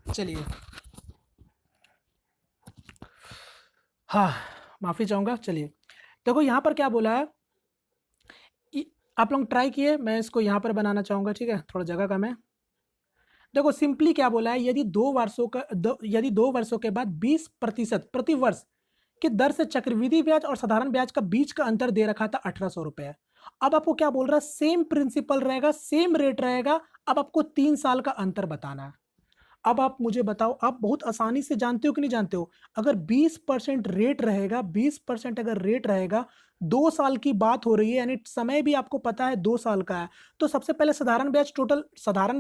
चलिए, हाँ माफ़ी चाहूँगा। चलिए देखो यहाँ पर क्या बोला है, आप लोग ट्राई किए, मैं इसको यहाँ पर बनाना चाहूँगा, ठीक है, थोड़ा जगह कम है। देखो सिंपली क्या बोला है, यदि 2 वर्षों के बाद 20% प्रति वर्ष की दर से चक्रवृद्धि ब्याज और साधारण ब्याज का बीच का अंतर दे रखा था 1800 रुपये। अब आपको क्या बोल रहा है, सेम प्रिंसिपल रहेगा, सेम रेट रहेगा। अब आपको 3 साल का अंतर बताना है। अब आप मुझे बताओ, आप बहुत आसानी से जानते हो कि नहीं जानते हो, अगर 20% रेट रहेगा, 20% अगर रेट रहेगा, 2 साल की बात हो रही है, यानी समय भी आपको पता है 2 साल का है, तो सबसे पहले साधारण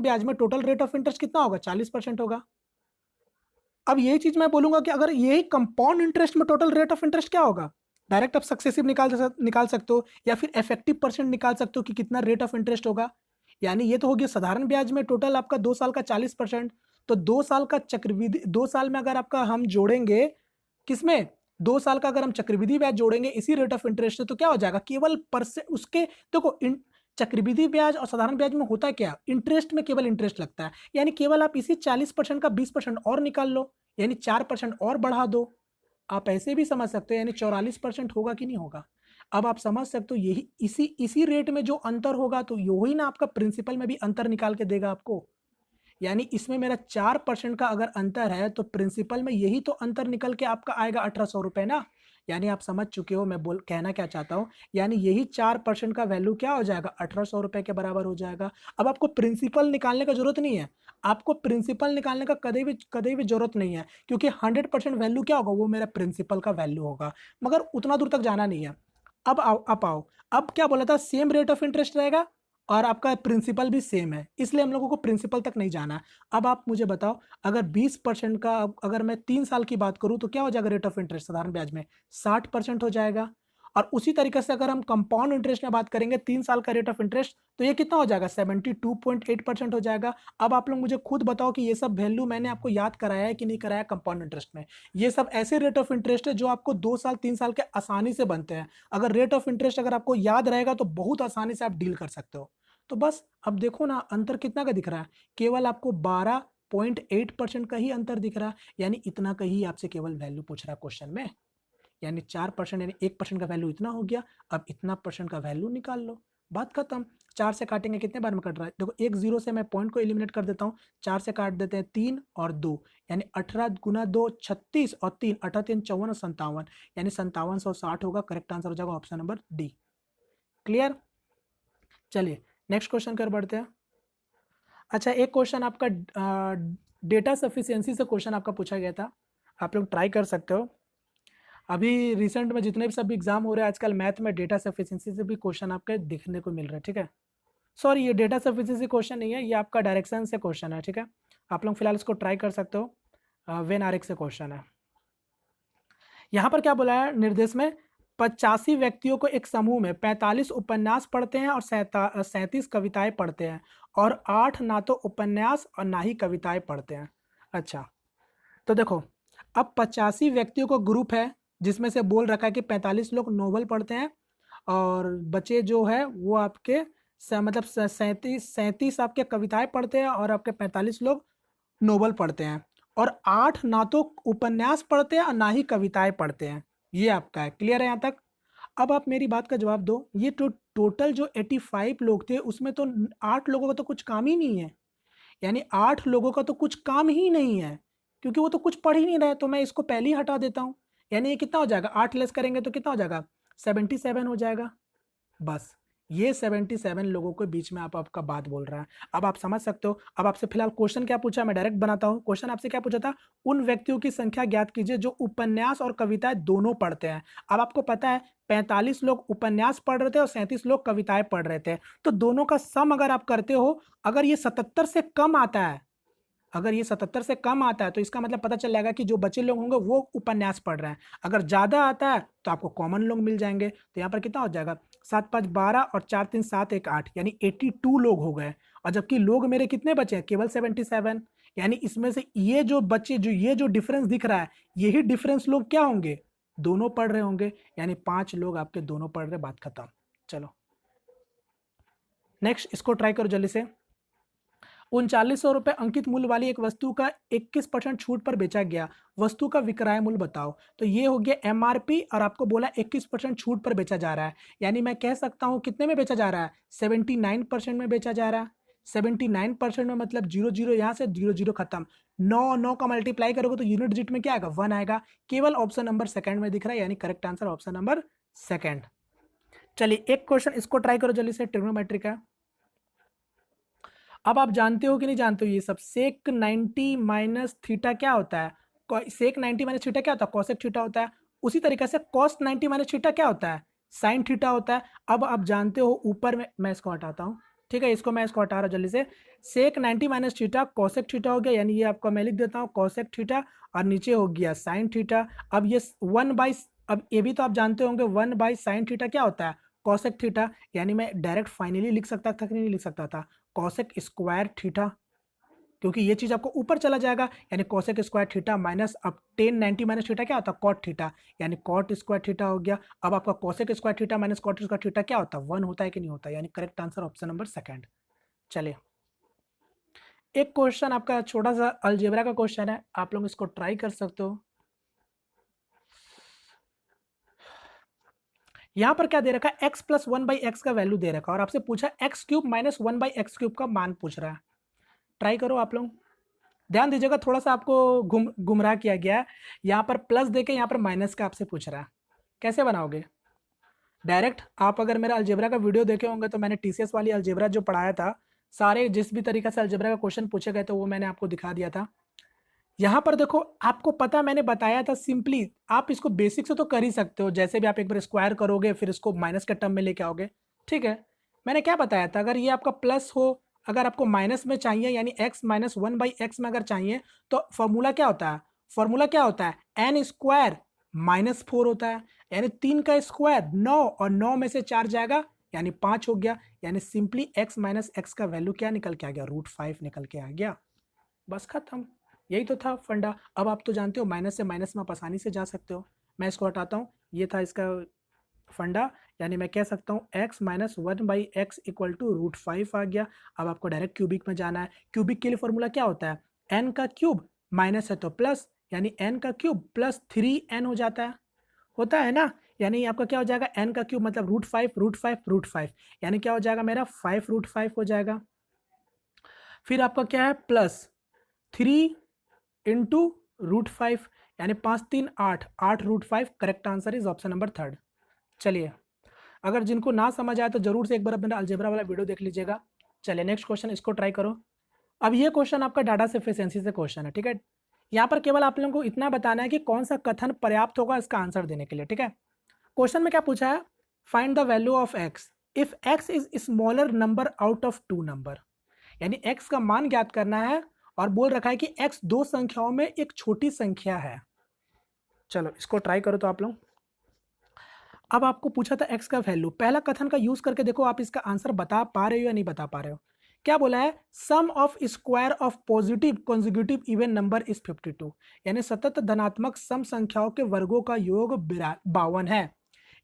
ब्याज में टोटल रेट ऑफ इंटरेस्ट कितना होगा, 40% होगा। अब यही चीज मैं बोलूंगा कि अगर यही कंपाउंड इंटरेस्ट में टोटल रेट ऑफ इंटरेस्ट क्या होगा, डायरेक्ट आप सक्सेसिव निकाल सकते हो, या फिर इफेक्टिव परसेंट निकाल सकते हो कि कितना रेट ऑफ इंटरेस्ट होगा। यानी ये तो हो गया साधारण ब्याज में टोटल आपका 2 साल का 40%, तो 2 साल का चक्रवृद्धि, 2 साल में अगर आपका हम जोड़ेंगे, किसमें, 2 साल का अगर हम चक्रवृद्धि ब्याज जोड़ेंगे इसी रेट ऑफ इंटरेस्ट से, तो क्या हो जाएगा, केवल परसेंट उसके, देखो चक्रवृद्धि ब्याज और साधारण ब्याज में होता है क्या, इंटरेस्ट में केवल इंटरेस्ट लगता है, यानी केवल आप इसी 40% का 20% और निकाल लो, यानी 4% और बढ़ा दो। आप ऐसे भी समझ सकते हो, यानी 44% होगा कि नहीं होगा। अब आप समझ सकते हो, यही इसी रेट में जो अंतर होगा, तो यही ना आपका प्रिंसिपल में भी अंतर निकाल के देगा आपको। यानी इसमें मेरा 4% का अगर अंतर है, तो प्रिंसिपल में यही तो अंतर निकल के आपका आएगा 1800 रुपये ना। यानी आप समझ चुके हो मैं कहना क्या चाहता हूँ, यानी यही 4% का वैल्यू क्या हो जाएगा, 1800 रुपये के बराबर हो जाएगा। अब आपको प्रिंसिपल निकालने का जरूरत नहीं है, आपको प्रिंसिपल निकालने का कभी भी जरूरत नहीं है, क्योंकि 100% वैल्यू क्या होगा, वो मेरा प्रिंसिपल का वैल्यू होगा। मगर उतना दूर तक जाना नहीं है। अब आओ, अब क्या बोला था, सेम रेट ऑफ इंटरेस्ट रहेगा और आपका प्रिंसिपल भी सेम है, इसलिए हम लोगों को प्रिंसिपल तक नहीं जाना है। अब आप मुझे बताओ, अगर 20% का, अगर मैं 3 साल की बात करूं, तो क्या हो जाएगा रेट ऑफ इंटरेस्ट साधारण ब्याज में, 60% हो जाएगा। और उसी तरीके से अगर हम कंपाउंड इंटरेस्ट में बात करेंगे, 3 साल का रेट ऑफ इंटरेस्ट, तो ये कितना हो जाएगा, 72.8% हो जाएगा। अब आप लोग मुझे खुद बताओ कि ये सब वैल्यू मैंने आपको याद कराया है कि नहीं कराया कंपाउंड इंटरेस्ट में। ये सब ऐसे रेट ऑफ इंटरेस्ट है जो आपको 2 साल 3 साल के आसानी से बनते हैं। अगर रेट ऑफ इंटरेस्ट अगर आपको याद रहेगा, तो बहुत आसानी से आप डील कर सकते हो। तो बस अब देखो ना, अंतर कितना का दिख रहा है, केवल आपको 12.8% का ही अंतर दिख रहा है, यानी इतना का ही आपसे केवल वैल्यू पूछ रहा है क्वेश्चन में। यानी 4% यानी 1% का वैल्यू इतना हो गया, अब इतना परसेंट का वैल्यू निकाल लो, बात खत्म। 4 से काटेंगे कितने बार में कट रहा है, देखो एक जीरो से मैं पॉइंट को एलिमिनेट कर देता हूँ, 4 से काट देते हैं 3 और 2, यानी 18 गुना 2 36 और 3 18 3 54 और 57, यानी 5760 होगा। करेक्ट आंसर हो जाएगा ऑप्शन नंबर डी। क्लियर। चलिए नेक्स्ट क्वेश्चन कर बढ़ते हैं। अच्छा, एक क्वेश्चन आपका डेटा सफिशिएंसी से क्वेश्चन आपका पूछा गया था, आप लोग ट्राई कर सकते हो। अभी रिसेंट में जितने भी सब एग्जाम हो रहे हैं आजकल, मैथ में डेटा सफिशिएंसी से भी क्वेश्चन आपके देखने को मिल रहे हैं, ठीक है। सॉरी, ये डेटा सफिशिएंसी क्वेश्चन नहीं है, ये आपका डायरेक्शन से क्वेश्चन है, ठीक है। आप लोग फिलहाल इसको ट्राई कर सकते हो। वेन आरेख से क्वेश्चन है। यहाँ पर क्या बोला है निर्देश में, 85 व्यक्तियों को एक समूह में 45 उपन्यास पढ़ते हैं और 37 कविताएं पढ़ते हैं, और 8 ना तो उपन्यास और ना ही कविताएं पढ़ते हैं। अच्छा, तो देखो, अब 85 व्यक्तियों को ग्रुप है, जिसमें से बोल रखा है कि 45 लोग नोवेल पढ़ते हैं, और बचे जो है वो आपके मतलब 37 आपके कविताएं पढ़ते हैं, और आपके 45 लोग नोवेल पढ़ते हैं, और 8 ना तो उपन्यास पढ़ते हैं और ना ही कविताएं पढ़ते हैं। ये आपका है, क्लियर है यहाँ तक। अब आप मेरी बात का जवाब दो, ये तो टोटल जो 85 लोग थे, उसमें तो 8 लोगों का तो कुछ काम ही नहीं है, यानी 8 लोगों का तो कुछ काम ही नहीं है, क्योंकि वो तो कुछ पढ़ ही नहीं रहे, तो मैं इसको पहले ही हटा देता हूँ। यानी ये कितना हो जाएगा, 8 लेस करेंगे तो कितना हो जाएगा, 77 हो जाएगा। बस ये 77 लोगों के बीच में आप आपका बात बोल रहा है। अब आप समझ सकते हो। अब आपसे फिलहाल क्वेश्चन क्या पूछा, मैं डायरेक्ट बनाता हूँ। क्वेश्चन आपसे क्या पूछा था, उन व्यक्तियों की संख्या ज्ञात कीजिए जो उपन्यास और कविताएं दोनों पढ़ते हैं। अब आपको पता है 45 लोग उपन्यास पढ़ रहे थे और 37 लोग कविताएं पढ़ रहे थे, तो दोनों का सम अगर आप करते हो, अगर ये 77 से कम आता है, अगर ये 77 से कम आता है तो इसका मतलब पता चल जाएगा कि जो बचे लोग होंगे वो उपन्यास पढ़ रहे हैं। अगर ज़्यादा आता है तो आपको कॉमन लोग मिल जाएंगे। तो यहाँ पर कितना हो जाएगा, 7 5 12 और 4 3 7 1 8, यानी 82 लोग हो गए। और जबकि लोग मेरे कितने बचे हैं, केवल 77। यानी इसमें से ये जो बच्चे, जो ये जो डिफरेंस दिख रहा है, यही डिफरेंस लोग क्या होंगे, दोनों पढ़ रहे होंगे। यानी 5 लोग आपके दोनों पढ़ रहे, बात खत्म। चलो नेक्स्ट, इसको ट्राई करो जल्दी से। 3900 रुपये अंकित मूल्य वाली एक वस्तु का 21% छूट पर बेचा गया, वस्तु का विक्रय मूल्य बताओ। तो ये हो गया एमआरपी और आपको बोला 21% छूट पर बेचा जा रहा है। यानी मैं कह सकता हूं कितने में बेचा जा रहा है, 79% में बेचा जा रहा है। 79% में मतलब 00 यहाँ से 00 खत्म, 9 का मल्टीप्लाई करोगे तो यूनिट डिजिट में क्या आएगा, 1 आएगा। केवल ऑप्शन नंबर सेकंड में दिख रहा है, यानी correct answer option number second. चलिए एक क्वेश्चन इसको ट्राई करो जल्दी से, ट्रिग्नोमेट्री का। अब आप जानते हो कि नहीं जानते हो ये सब, सेक 90 माइनस थीटा क्या होता है, सेक 90 माइनस थीटा क्या होता है, कॉसेक थीटा होता है। उसी तरीके से कॉस 90 माइनस थीटा क्या होता है, साइन थीटा होता है। अब आप जानते हो ऊपर में, मैं इसको हटाता हूँ, ठीक है, मैं इसको हटा रहा हूँ जल्दी से। सेक 90 माइनस थीटा कॉसेक थीटा हो गया, यानी ये आपको मैं लिख देता हूँ कॉसेक थीटा, और नीचे हो गया साइन थीटा। अब ये 1/, अब ये भी तो आप जानते होंगे 1/sin थीटा क्या होता है, कॉसेक थीटा। यानी मैं डायरेक्ट फाइनली लिख सकता था कि नहीं लिख सकता था, कॉसेक स्क्वायर थीटा, क्योंकि ये चीज आपको ऊपर चला जाएगा। यानी कॉसेक स्क्वायर थीटा माइनस, अब 1090 माइनस थीटा क्या होता है, कॉट थीटा, यानी कॉट स्क्वायर थीटा हो गया। अब आपका cosec square theta minus cot square theta क्या होता है, 1 होता है कि नहीं होता, यानी correct answer option number second. चलिए एक क्वेश्चन आपका छोटा सा अलजेब्रा का क्वेश्चन है, आप लोग इसको ट्राई कर सकते हो। यहां पर क्या दे रखा है, x प्लस 1/x का वैल्यू दे रखा है, और आपसे पूछा एक्स क्यूब माइनस 1/x³ का मान पूछ रहा है। ट्राई करो आप लोग, ध्यान दीजिएगा, थोड़ा सा आपको गुमराह किया गया है। यहाँ पर प्लस देके यहाँ पर माइनस का आपसे पूछ रहा है, कैसे बनाओगे डायरेक्ट। आप अगर मेरा अलजेब्रा का वीडियो देखे होंगे तो मैंने टीसीएस वाली अलजेब्रा जो पढ़ाया था, सारे जिस भी तरीके से अलजेब्रा का क्वेश्चन पूछे गए थे वो मैंने आपको दिखा दिया था। यहाँ पर देखो, आपको पता मैंने बताया था, सिंपली आप इसको बेसिक से तो कर ही सकते हो, जैसे भी आप एक बार स्क्वायर करोगे फिर इसको माइनस के टर्म में लेके आओगे, ठीक है। मैंने क्या बताया था, अगर ये आपका प्लस हो, अगर आपको माइनस में चाहिए, यानी x माइनस 1/x में अगर चाहिए, तो फॉर्मूला क्या होता है, फॉर्मूला क्या होता है, एन स्क्वायर माइनस 4 होता है। यानी 3 का स्क्वायर 9, और 9 में से 4 जाएगा, यानी 5 हो गया। यानी सिंपली x माइनस एक्स का वैल्यू क्या निकल के आ गया, √5 निकल के आ गया, बस खत्म। यही तो था फंडा। अब आप तो जानते हो माइनस से माइनस में आप आसानी से जा सकते हो। मैं इसको हटाता हूँ, ये था इसका फंडा। यानी मैं कह सकता हूँ x minus 1/x equal to √5 आ गया। अब आपको डायरेक्ट क्यूबिक में जाना है। क्यूबिक के लिए फॉर्मूला क्या होता है, n का क्यूब माइनस है तो प्लस, यानी n का क्यूब प्लस 3n हो जाता है, होता है ना। यानी आपका क्या हो जाएगा, n का क्यूब मतलब √5, यानी क्या हो जाएगा मेरा 5√5 हो जाएगा। फिर आपका क्या है, प्लस 3 इंटू √5, यानी 5 3 8, 8√5। Correct answer is option number third. चलिए, अगर जिनको ना समझ आए तो जरूर से एक बार अपना अलजेब्रा वाला वीडियो देख लीजिएगा। चलिए नेक्स्ट क्वेश्चन, इसको ट्राई करो। अब ये क्वेश्चन आपका डाटा सफिशिएंसी से क्वेश्चन है, ठीक है। यहाँ पर केवल आप लोगों को इतना बताना है कि कौन सा कथन पर्याप्त होगा इसका आंसर देने के लिए, ठीक है। क्वेश्चन में क्या पूछा है, find the value of x if x is smaller number out of 2 number. यानी x का मान ज्ञात करना है, और बोल रखा है कि x 2 संख्याओं में एक छोटी संख्या है। चलो इसको ट्राई करो तो आप लोग। अब आपको पूछा था x का वैल्यू, पहला कथन का यूज करके देखो आप इसका आंसर बता पा रहे हो या नहीं बता पा रहे हो। क्या बोला है, sum of square of positive consecutive even number is 52। यानी सतत धनात्मक सम संख्याओं के वर्गों का योग 52 है।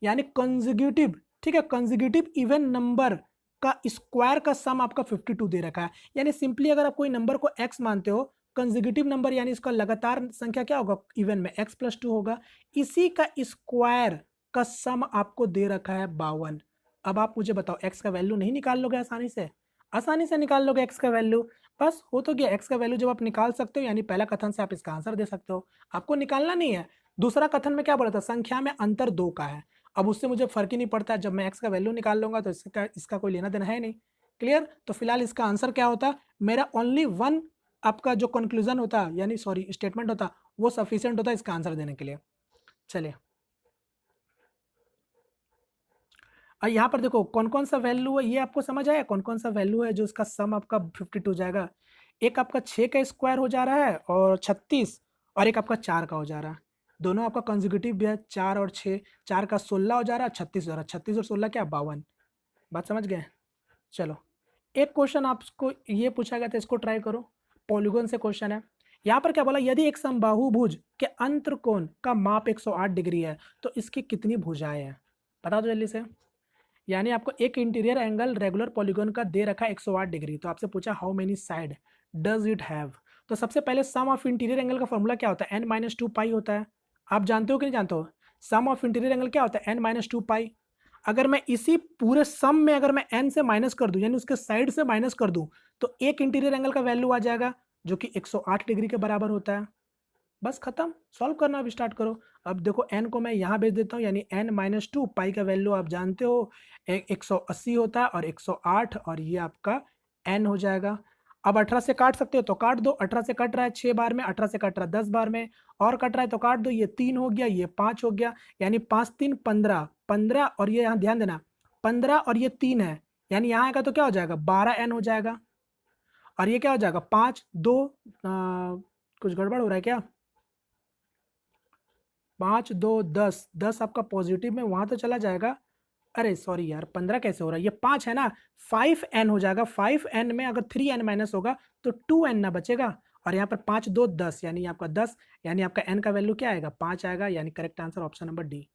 यानी कंसेक्यूटिव, ठीक है, कंसेक्यूटिव इवन नंबर का स्क्वायर का सम आपका 52 दे रखा है। यानी सिंपली अगर आप कोई नंबर को x मानते हो, कंसेक्यूटिव नंबर यानी इसका लगातार संख्या क्या होगा, इवन में x + 2 होगा, इसी का स्क्वायर का सम आपको दे रखा है 52। अब आप मुझे बताओ x का वैल्यू नहीं निकाल लोगे आसानी से, आसानी से निकाल लोगे x का वैल्यू, बस हो तो गया। x का वैल्यू जब आप निकाल सकते हो, यानी पहला कथन से आप इसका आंसर दे सकते हो, आपको निकालना नहीं है। दूसरा कथन में क्या बोला था, संख्या में अंतर 2 का है। अब उससे मुझे फ़र्क ही नहीं पड़ता, जब मैं एक्स का वैल्यू निकाल लूँगा तो इसका कोई लेना देना है नहीं। क्लियर? तो फिलहाल इसका आंसर क्या होता? मेरा ओनली वन आपका जो कंक्लूजन होता, यानी सॉरी स्टेटमेंट होता, वो सफिशिएंट होता इसका आंसर देने के लिए। चलिए, और यहाँ पर देखो कौन कौन सा वैल्यू है ये आपको समझ आया? कौन कौन सा वैल्यू है जो इसका सम आपका 52 जाएगा? एक आपका 6 का स्क्वायर हो जा रहा है और 36, और एक आपका 4 का हो जा रहा है। दोनों आपका कंसेक्यूटिव भी है, 4 और 6, 4 का 16 हो जा रहा है, 36 हो जा रहा है। 36 और 16 क्या? 52। बात समझ गए? चलो, एक क्वेश्चन आपको ये पूछा गया था, इसको ट्राई करो। पॉलीगॉन से क्वेश्चन है। यहाँ पर क्या बोला? यदि एक समबाहुभुज के अंतःकोण का माप 108 डिग्री है तो इसकी कितनी भुजाएं हैं? बता दो जल्दी से। यानी आपको एक इंटीरियर एंगल रेगुलर पॉलीगॉन का दे रखा है 108 डिग्री, तो आपसे पूछा how many side does it have. तो सबसे पहले सम ऑफ इंटीरियर एंगल का फॉर्मूला क्या होता है? n-2 पाई होता है। आप जानते हो कि नहीं जानते हो? सम ऑफ इंटीरियर एंगल क्या होता है? n-2 पाई। अगर मैं इसी पूरे सम में अगर मैं n से माइनस कर दूं, यानी उसके साइड से माइनस कर दूं, तो एक इंटीरियर एंगल का वैल्यू आ जाएगा जो कि 108 डिग्री के बराबर होता है। बस खत्म, सॉल्व करना अब स्टार्ट करो। अब देखो n को मैं यहाँ भेज देता हूँ, यानी n-2 पाई का वैल्यू आप जानते हो 180 होता है और 108, और ये आपका n हो जाएगा। अब 18 से काट सकते हो तो काट दो। 18 से कट रहा है 6 बार में, 18 से कट रहा है 10 बार में, और कट रहा है तो काट दो। ये 3 हो गया, ये 5 हो गया, यानी 5 3 15, 15, और ये यहाँ ध्यान देना 15 और ये 3 है, यानी यहाँ आएगा तो क्या हो जाएगा? 12n हो जाएगा। और ये क्या हो जाएगा? 5 2 कुछ गड़बड़ हो रहा है क्या? 5 2 10, 10 आपका पॉजिटिव में वहां तो चला जाएगा। अरे सॉरी यार, 15 कैसे हो रहा है? ये 5 है ना, 5n हो जाएगा। 5n में अगर 3n माइनस होगा तो 2n ना बचेगा, और यहाँ पर 5 2 10, यानी आपका 10, यानी आपका n का वैल्यू क्या आएगा? 5 आएगा, यानी correct answer option number D.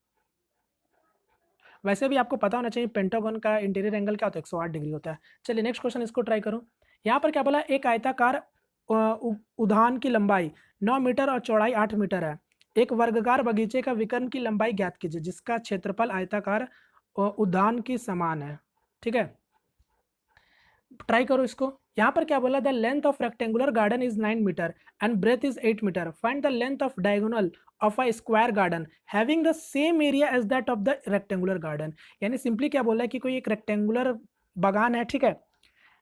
वैसे भी आपको पता होना चाहिए पेंटागन का इंटीरियर एंगल क्या होता है? 108 डिग्री होता है। चलिए नेक्स्ट क्वेश्चन, इसको ट्राई करो। यहाँ पर क्या बोला? एक आयताकार उद्यान की लंबाई 9 मीटर और चौड़ाई 8 मीटर है। एक वर्गाकार बगीचे का विकर्ण की लंबाई ज्ञात कीजिए जिसका क्षेत्रफल आयताकार उद्यान की समान है। ठीक है, ट्राई करो इसको। यहाँ पर क्या बोला? The length of rectangular garden is 9 metre and breadth is 8 metre. Find the length of diagonal of a square garden having the same area as that of the rectangular garden. यानी सिंपली क्या बोला है कि कोई एक रेक्टेंगुलर बागान है, ठीक है,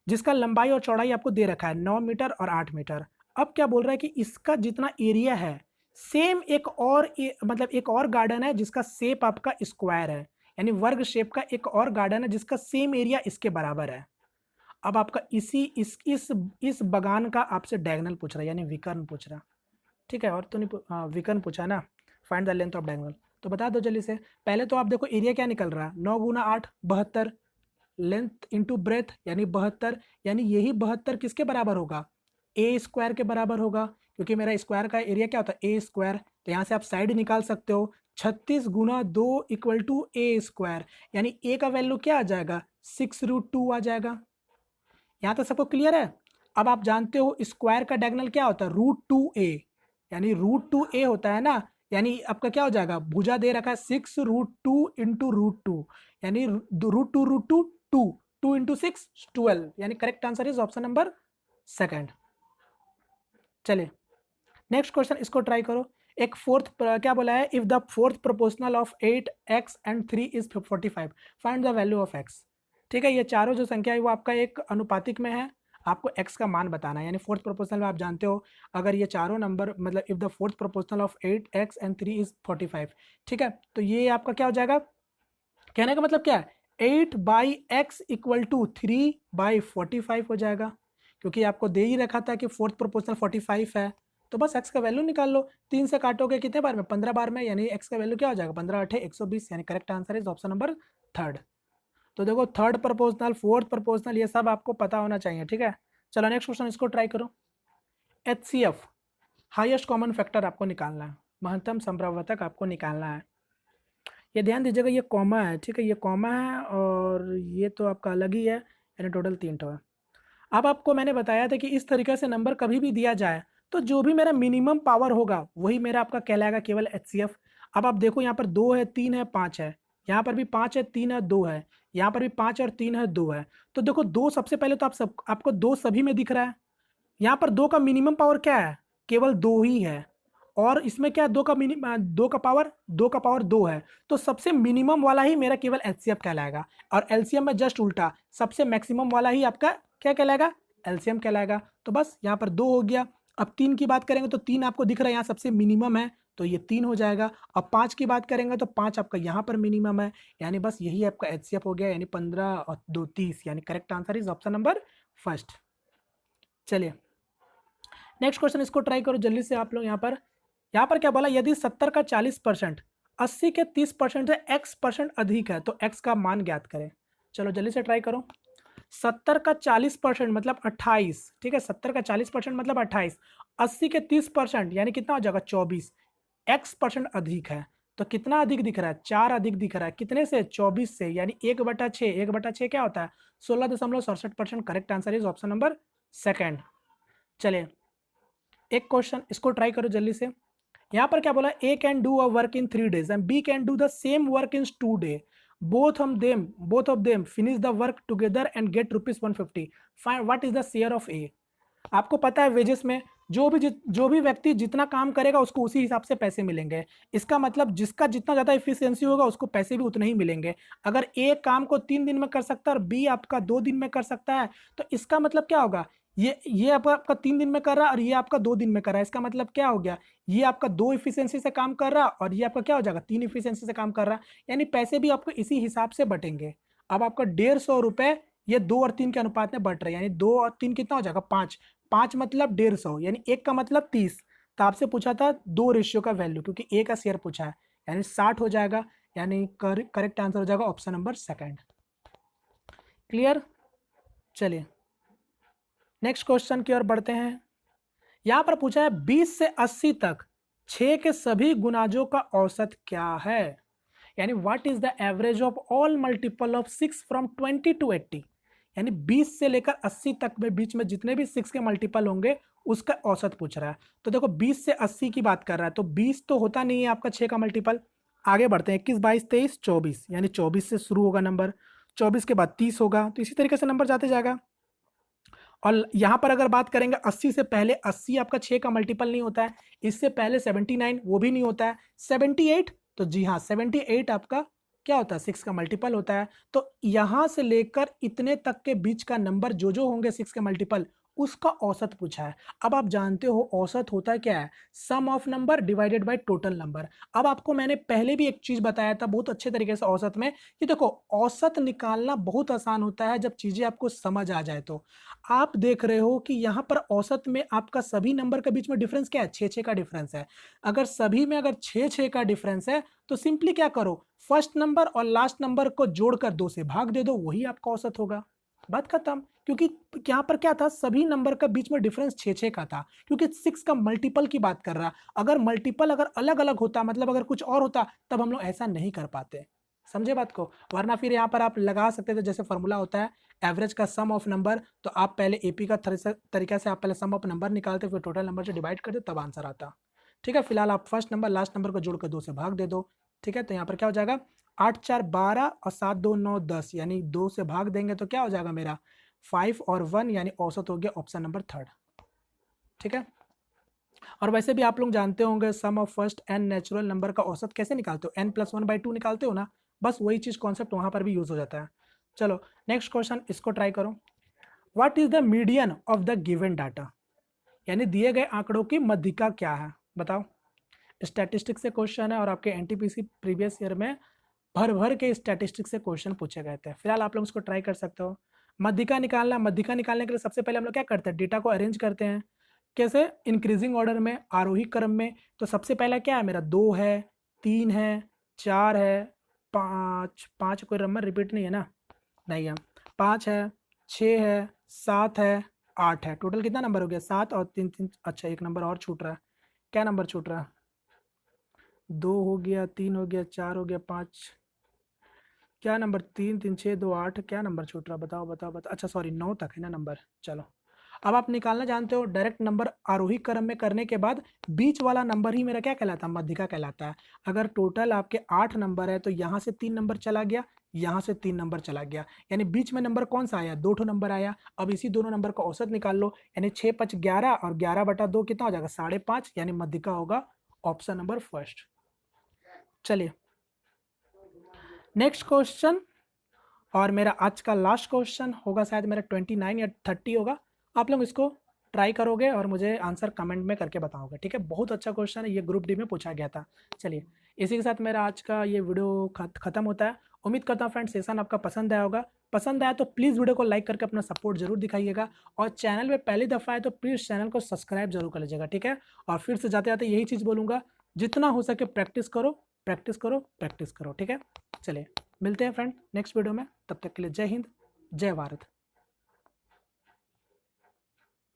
जिसका लंबाई और चौड़ाई आपको दे रखा है 9 मीटर और 8 मीटर। अब क्या बोल रहा है कि इसका जितना एरिया है सेम एक और मतलब एक और गार्डन है जिसका शेप आपका स्क्वायर है, यानी वर्ग शेप का एक और गार्डन है जिसका सेम एरिया इसके बराबर है। अब आपका इस बगान का आपसे डायगोनल पूछ रहा है, यानी विकर्ण पूछ रहा है। ठीक है, और तो नहीं विकर्ण पूछा ना। Find the length of diagonal, तो बता दो जल्दी से। पहले तो आप देखो एरिया क्या निकल रहा है, 9 गुना 8 72, लेंथ इंटू ब्रेथ यानी 72, यानी यही 72 किसके बराबर होगा? ए स्क्वायर के बराबर होगा, क्योंकि मेरा स्क्वायर का एरिया क्या होता है? ए स्क्वायर। तो यहाँ से आप साइड निकाल सकते हो, 36 गुना 2 इक्वल टू ए स्क्वायर, यानी ए का वैल्यू क्या आ जाएगा? 6√2 आ जाएगा। यहाँ तक सबको क्लियर है? अब आप जानते हो स्क्वायर का डायगोनल क्या होता है? √2a, यानी √2a होता है ना, यानी आपका क्या हो जाएगा? भुजा दे रखा है 6√2 इंटू √2, यानी √2 2, 2 इंटू 6 12, यानी correct answer is option number second. चलिए नेक्स्ट क्वेश्चन, इसको ट्राई करो। एक फोर्थ क्या बोला है? If the fourth proportional of 8x and 3 is 45, find the value of x। ठीक है, ये चारों जो संख्या है वो आपका एक अनुपातिक में है, आपको x का मान बताना है। यानी फोर्थ प्रोपोर्शनल में आप जानते हो अगर ये चारों नंबर मतलब if the fourth proportional of 8x and 3 is 45, ठीक है, तो ये आपका क्या हो जाएगा? कहने का मतलब क्या है? 8/x इक्वल टू 3/45 हो जाएगा, क्योंकि आपको दे ही रखा था कि फोर्थ प्रोपोर्शनल 45 है। तो बस x का वैल्यू निकाल लो। 3 से काटोगे कितने बार में? 15 बार में, यानी x का वैल्यू क्या हो जाएगा? 15 8 120, यानी correct answer is option number third. तो देखो थर्ड प्रोपोर्शनल, फोर्थ प्रोपोर्शनल, ये सब आपको पता होना चाहिए। ठीक है, चलो नेक्स्ट क्वेश्चन, इसको ट्राई करो। HCF हाईएस्ट कॉमन फैक्टर आपको निकालना है, महत्तम संप्रवर्तक आपको निकालना है। ये ध्यान दीजिएगा, ये कॉमा है, ठीक है, ये कॉमा है और ये तो आपका अलग ही है, यानी टोटल 3 ठो है। अब आपको मैंने बताया था कि इस तरीके से नंबर कभी भी दिया जाए तो जो भी मेरा मिनिमम पावर होगा वही मेरा आपका कहलाएगा केवल HCF। अब आप देखो यहाँ पर 2 है 3 है 5 है, यहाँ पर भी 5 है 3 है 2 है, यहाँ पर भी 5 और 3 है 2 है। तो देखो 2 सबसे पहले तो आपको 2 सभी में दिख रहा है। यहाँ पर 2 का मिनिमम पावर क्या है? केवल 2 ही है, और इसमें क्या, दो का पावर दो है, तो सबसे मिनिमम वाला ही मेरा केवल एचसीएफ कहलाएगा, और एलसीएम में जस्ट उल्टा, सबसे मैक्सिमम वाला ही आपका क्या कहलाएगा, एलसीएम कहलाएगा। तो बस यहाँ पर 2 हो गया। अब 3 की बात करेंगे तो 3 आपको दिख रहा है यहाँ सबसे मिनिमम है, तो ये 3 हो जाएगा। अब 5 की बात करेंगे तो 5 आपका यहाँ पर मिनिमम है, यानी बस यही आपका एचसीएफ हो गया, यानी 15 और 2 30, यानी correct answer is option number first. चलिए नेक्स्ट क्वेश्चन, इसको ट्राई करो जल्दी से आप लोग। यहाँ पर क्या बोला, यदि 70 का 40%, 80 के 30% से x% अधिक है तो x का मान ज्ञात करें। चलो जल्दी से ट्राई करो। 70 का 40% मतलब 28, ठीक है, 70 का 40% मतलब 28, 80 के 30% यानी कितना हो जाएगा 24, x% अधिक है तो कितना अधिक दिख रहा है, 4 अधिक दिख रहा है, कितने से, 24 से, यानी 1/6, 1/6 क्या होता है, 16.67%। Correct answer is option number second. चलिए एक क्वेश्चन, इसको ट्राई करो जल्दी से। यहाँ पर क्या बोला, A can do a work in 3 days and B can do the same work in 2 days, both of them finish the work together and get ₹150, find what is the share of A। आपको पता है वेजेस में जो भी व्यक्ति जितना काम करेगा उसको उसी हिसाब से पैसे मिलेंगे। इसका मतलब जिसका जितना ज़्यादा इफिशियंसी होगा उसको पैसे भी उतने ही मिलेंगे। अगर ए काम को 3 दिन में कर सकता है और बी आपका 2 दिन में कर सकता है, तो इसका मतलब क्या होगा, ये आपका 3 दिन में कर रहा है और ये आपका 2 दिन में कर रहा है। इसका मतलब क्या हो गया, ये आपका 2 इफिशियंसी से काम कर रहा है और ये आपका क्या हो जाएगा, 3 इफिशियंसी से काम कर रहा है, यानी पैसे भी आपको इसी हिसाब से बटेंगे। अब आपका 150 रुपये ये 2 और 3 के अनुपात में बट रहे हैं, यानी 2 और 3 कितना हो जाएगा, 5, 5 मतलब 150, यानी 1 का मतलब 30। तो आपसे पूछा था 2 रेशियो का वैल्यू, क्योंकि ए का शेयर पूछा है, यानी 60 हो जाएगा, यानी करेक्ट आंसर हो जाएगा ऑप्शन नंबर सेकंड। क्लियर। चलिए नेक्स्ट क्वेश्चन की ओर बढ़ते हैं। यहां पर पूछा है 20 से 80 तक 6 के सभी गुणाजों का औसत क्या है, यानी what is the average of all multiple of 6 from 20 to 80, यानी 20 से लेकर 80 तक में बीच में जितने भी 6 के मल्टीपल होंगे उसका औसत पूछ रहा है। तो देखो 20 से 80 की बात कर रहा है, तो 20 तो होता नहीं है आपका 6 का मल्टीपल। आगे बढ़ते हैं, 21 22 23 24, यानी 24 से शुरू होगा नंबर, 24 के बाद 30 होगा, तो इसी तरीके से नंबर जाते जाएगा। और यहाँ पर अगर बात करेंगे 80 से पहले, 80 आपका 6 का मल्टीपल नहीं होता है, इससे पहले 79 वो भी नहीं होता है, 78, तो जी हाँ 78 आपका क्या होता है, 6 का मल्टीपल होता है। तो यहाँ से लेकर इतने तक के बीच का नंबर जो होंगे 6 के मल्टीपल, उसका औसत पूछा है। अब आप जानते हो औसत होता क्या है, sum of number divided by total number. अब आपको मैंने पहले भी एक चीज बताया था बहुत अच्छे तरीके से औसत में, कि देखो औसत निकालना बहुत आसान होता है जब चीजें आपको समझ आ जाए। तो आप देख रहे हो कि यहाँ पर औसत में आपका सभी नंबर के बीच में डिफरेंस क्या है, 6 का डिफरेंस है। अगर सभी में अगर 6 का डिफरेंस है तो सिंपली क्या करो, फर्स्ट नंबर और लास्ट नंबर को जोड़कर 2 से भाग दे दो, वही आपका औसत होगा, बात खत्म। क्योंकि यहाँ पर क्या था, सभी नंबर का बीच में डिफरेंस 6 का था, क्योंकि 6 का मल्टीपल की बात कर रहा। अगर मल्टीपल अगर अलग अलग होता, मतलब अगर कुछ और होता, तब हम लोग ऐसा नहीं कर पाते, समझे बात को। वरना फिर यहाँ पर आप लगा सकते थे, जैसे फॉर्मूला होता है एवरेज का सम ऑफ नंबर, तो आप पहले एपी का तरीका से आप पहले सम ऑफ नंबर निकालते, फिर टोटल नंबर से डिवाइड करते, तब आंसर आता। ठीक है, फिलहाल आप फर्स्ट नंबर लास्ट नंबर को जोड़कर 2 से भाग दे दो। ठीक है, तो यहाँ पर क्या हो जाएगा, 8 4 12 और 7 2 9 10, यानी 2 से भाग देंगे तो क्या हो जाएगा मेरा 5 और 1, यानी औसत हो गया ऑप्शन नंबर थर्ड। ठीक है, और वैसे भी आप लोग जानते होंगे sum of first n natural number का औसत कैसे निकालते हो, n+1/2 निकालते हो ना, बस वही चीज कॉन्सेप्ट वहां पर भी यूज हो जाता है। चलो नेक्स्ट क्वेश्चन, इसको ट्राई करो। What is the median of the given data, यानी दिए गए आंकड़ों की मध्यिका क्या है, बताओ। स्टैटिस्टिक्स से क्वेश्चन है और आपके एनटीपीसी प्रीवियस ईयर में भर भर के स्टैटिस्टिक्स से क्वेश्चन पूछे गए थे। फिलहाल आप लोग इसको ट्राई कर सकते हो। मध्यिका निकालना, मध्यिका निकालने के लिए सबसे पहले हम लोग क्या करते हैं, डेटा को अरेंज करते हैं। कैसे, इंक्रीजिंग ऑर्डर में, आरोही क्रम में। तो सबसे पहला क्या है मेरा, 2 है, 3 है, 4 है, 5 कोई नंबर रिपीट नहीं है ना, नहीं है, 5 है, 6 है, 7 है, 8 है। टोटल कितना नंबर हो गया, 7 और 3 3, अच्छा एक नंबर और छूट रहा है, क्या नंबर छूट रहा है, 2 हो गया, 3 हो गया, 4 हो गया, 5, क्या नंबर, 3 3 6 2 8, क्या नंबर छूट रहा, बताओ बताओ बताओ, अच्छा सॉरी 9 तक है ना नंबर। चलो अब आप निकालना जानते हो, डायरेक्ट नंबर आरोही क्रम में करने के बाद बीच वाला नंबर ही मेरा क्या कहलाता है, मध्यिका कहलाता है। अगर टोटल आपके 8 नंबर है तो यहाँ से 3 नंबर चला गया, यहाँ से 3 नंबर चला गया, यानी बीच में नंबर कौन सा आया, 2 ठो नंबर आया। अब इसी दोनों नंबर का औसत निकाल लो, यानी 6 5 11 और 11/2 कितना हो जाएगा, 5.5, यानी मध्यिका होगा ऑप्शन नंबर फर्स्ट। चलिए नेक्स्ट क्वेश्चन, और मेरा आज का लास्ट क्वेश्चन होगा, शायद मेरा 29 या 30 होगा। आप लोग इसको ट्राई करोगे और मुझे आंसर कमेंट में करके बताओगे, ठीक है। बहुत अच्छा क्वेश्चन है, ये ग्रुप डी में पूछा गया था। चलिए इसी के साथ मेरा आज का ये वीडियो खत्म होता है। उम्मीद करता हूँ फ्रेंड्स सेशन आपका पसंद आया होगा। पसंद आया तो प्लीज़ वीडियो को लाइक करके अपना सपोर्ट जरूर दिखाइएगा, और चैनल में पहली दफ़ा है तो प्लीज़ चैनल को सब्सक्राइब जरूर कर लीजिएगा, ठीक है। और फिर से जाते जाते यही चीज़ बोलूँगा, जितना हो सके प्रैक्टिस करो, प्रैक्टिस करो, प्रैक्टिस करो, ठीक है। चलिए मिलते हैं फ्रेंड नेक्स्ट वीडियो में, तब तक के लिए जय हिंद, जय भारत।